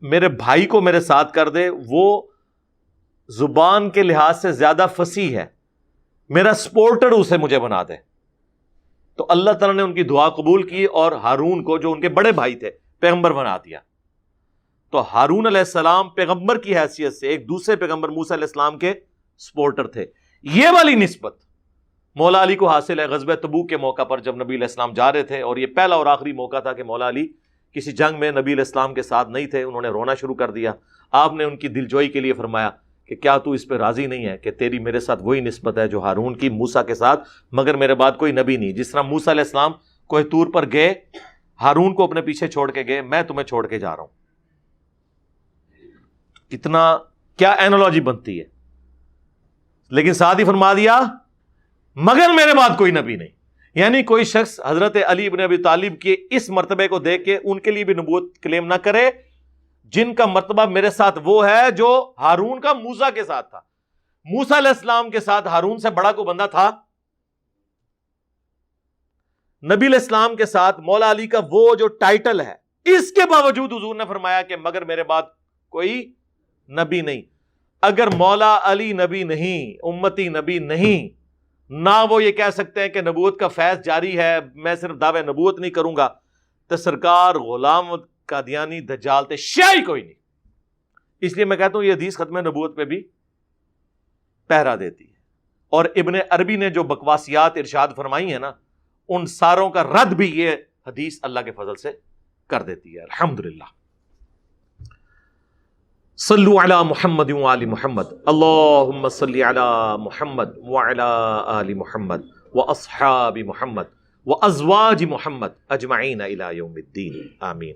میرے بھائی کو میرے ساتھ کر دے، وہ زبان کے لحاظ سے زیادہ فصیح ہے، میرا سپورٹر اسے مجھے بنا دے. تو اللہ تعالیٰ نے ان کی دعا قبول کی اور ہارون کو جو ان کے بڑے بھائی تھے پیغمبر بنا دیا. تو ہارون علیہ السلام پیغمبر کی حیثیت سے ایک دوسرے پیغمبر موسیٰ علیہ السلام کے سپورٹر تھے. یہ والی نسبت مولا علی کو حاصل ہے غزوہ تبوک کے موقع پر جب نبی علیہ السلام جا رہے تھے، اور یہ پہلا اور آخری موقع تھا کہ مولا علی کسی جنگ میں نبی علیہ السلام کے ساتھ نہیں تھے. انہوں نے رونا شروع کر دیا. آپ نے ان کی دلجوئی کے لیے فرمایا کہ کیا تو اس پہ راضی نہیں ہے کہ تیری میرے ساتھ وہی نسبت ہے جو ہارون کی موسیٰ کے ساتھ، مگر میرے بعد کوئی نبی نہیں. جس طرح موسیٰ علیہ السلام کوہ طور پر گئے، ہارون کو اپنے پیچھے چھوڑ کے گئے، میں تمہیں چھوڑ کے جا رہا ہوں. کتنا کیا اینالوجی بنتی ہے. لیکن ساتھ ہی فرما دیا مگر میرے بعد کوئی نبی نہیں. یعنی کوئی شخص حضرت علی ابن ابی طالب کے اس مرتبے کو دیکھ کے ان کے لیے بھی نبوت کلیم نہ کرے جن کا مرتبہ میرے ساتھ وہ ہے جو ہارون کا موسیٰ کے ساتھ تھا. موسیٰ علیہ السلام کے ساتھ ہارون سے بڑا کوئی بندہ تھا؟ نبی علیہ السلام کے ساتھ مولا علی کا وہ جو ٹائٹل ہے، اس کے باوجود حضور نے فرمایا کہ مگر میرے بعد کوئی نبی نہیں. اگر مولا علی نبی نہیں، امتی نبی نہیں، نہ وہ یہ کہہ سکتے ہیں کہ نبوت کا فیض جاری ہے، میں صرف دعوے نبوت نہیں کروں گا، تو سرکار غلام قادیانی دجال تے شیعہ کوئی نہیں. اس لیے میں کہتا ہوں یہ حدیث ختم نبوت پہ بھی پہرا دیتی ہے. اور ابن عربی نے جو بکواسیات ارشاد فرمائی ہیں نا، ان ساروں کا رد بھی یہ حدیث اللہ کے فضل سے کر دیتی ہے. الحمدللہ. صلو علی محمد وآل محمد، اللہم صلی علی محمد وعلی آل محمد واصحاب محمد وازواج محمد اجمعین الی یوم الدین. آمین.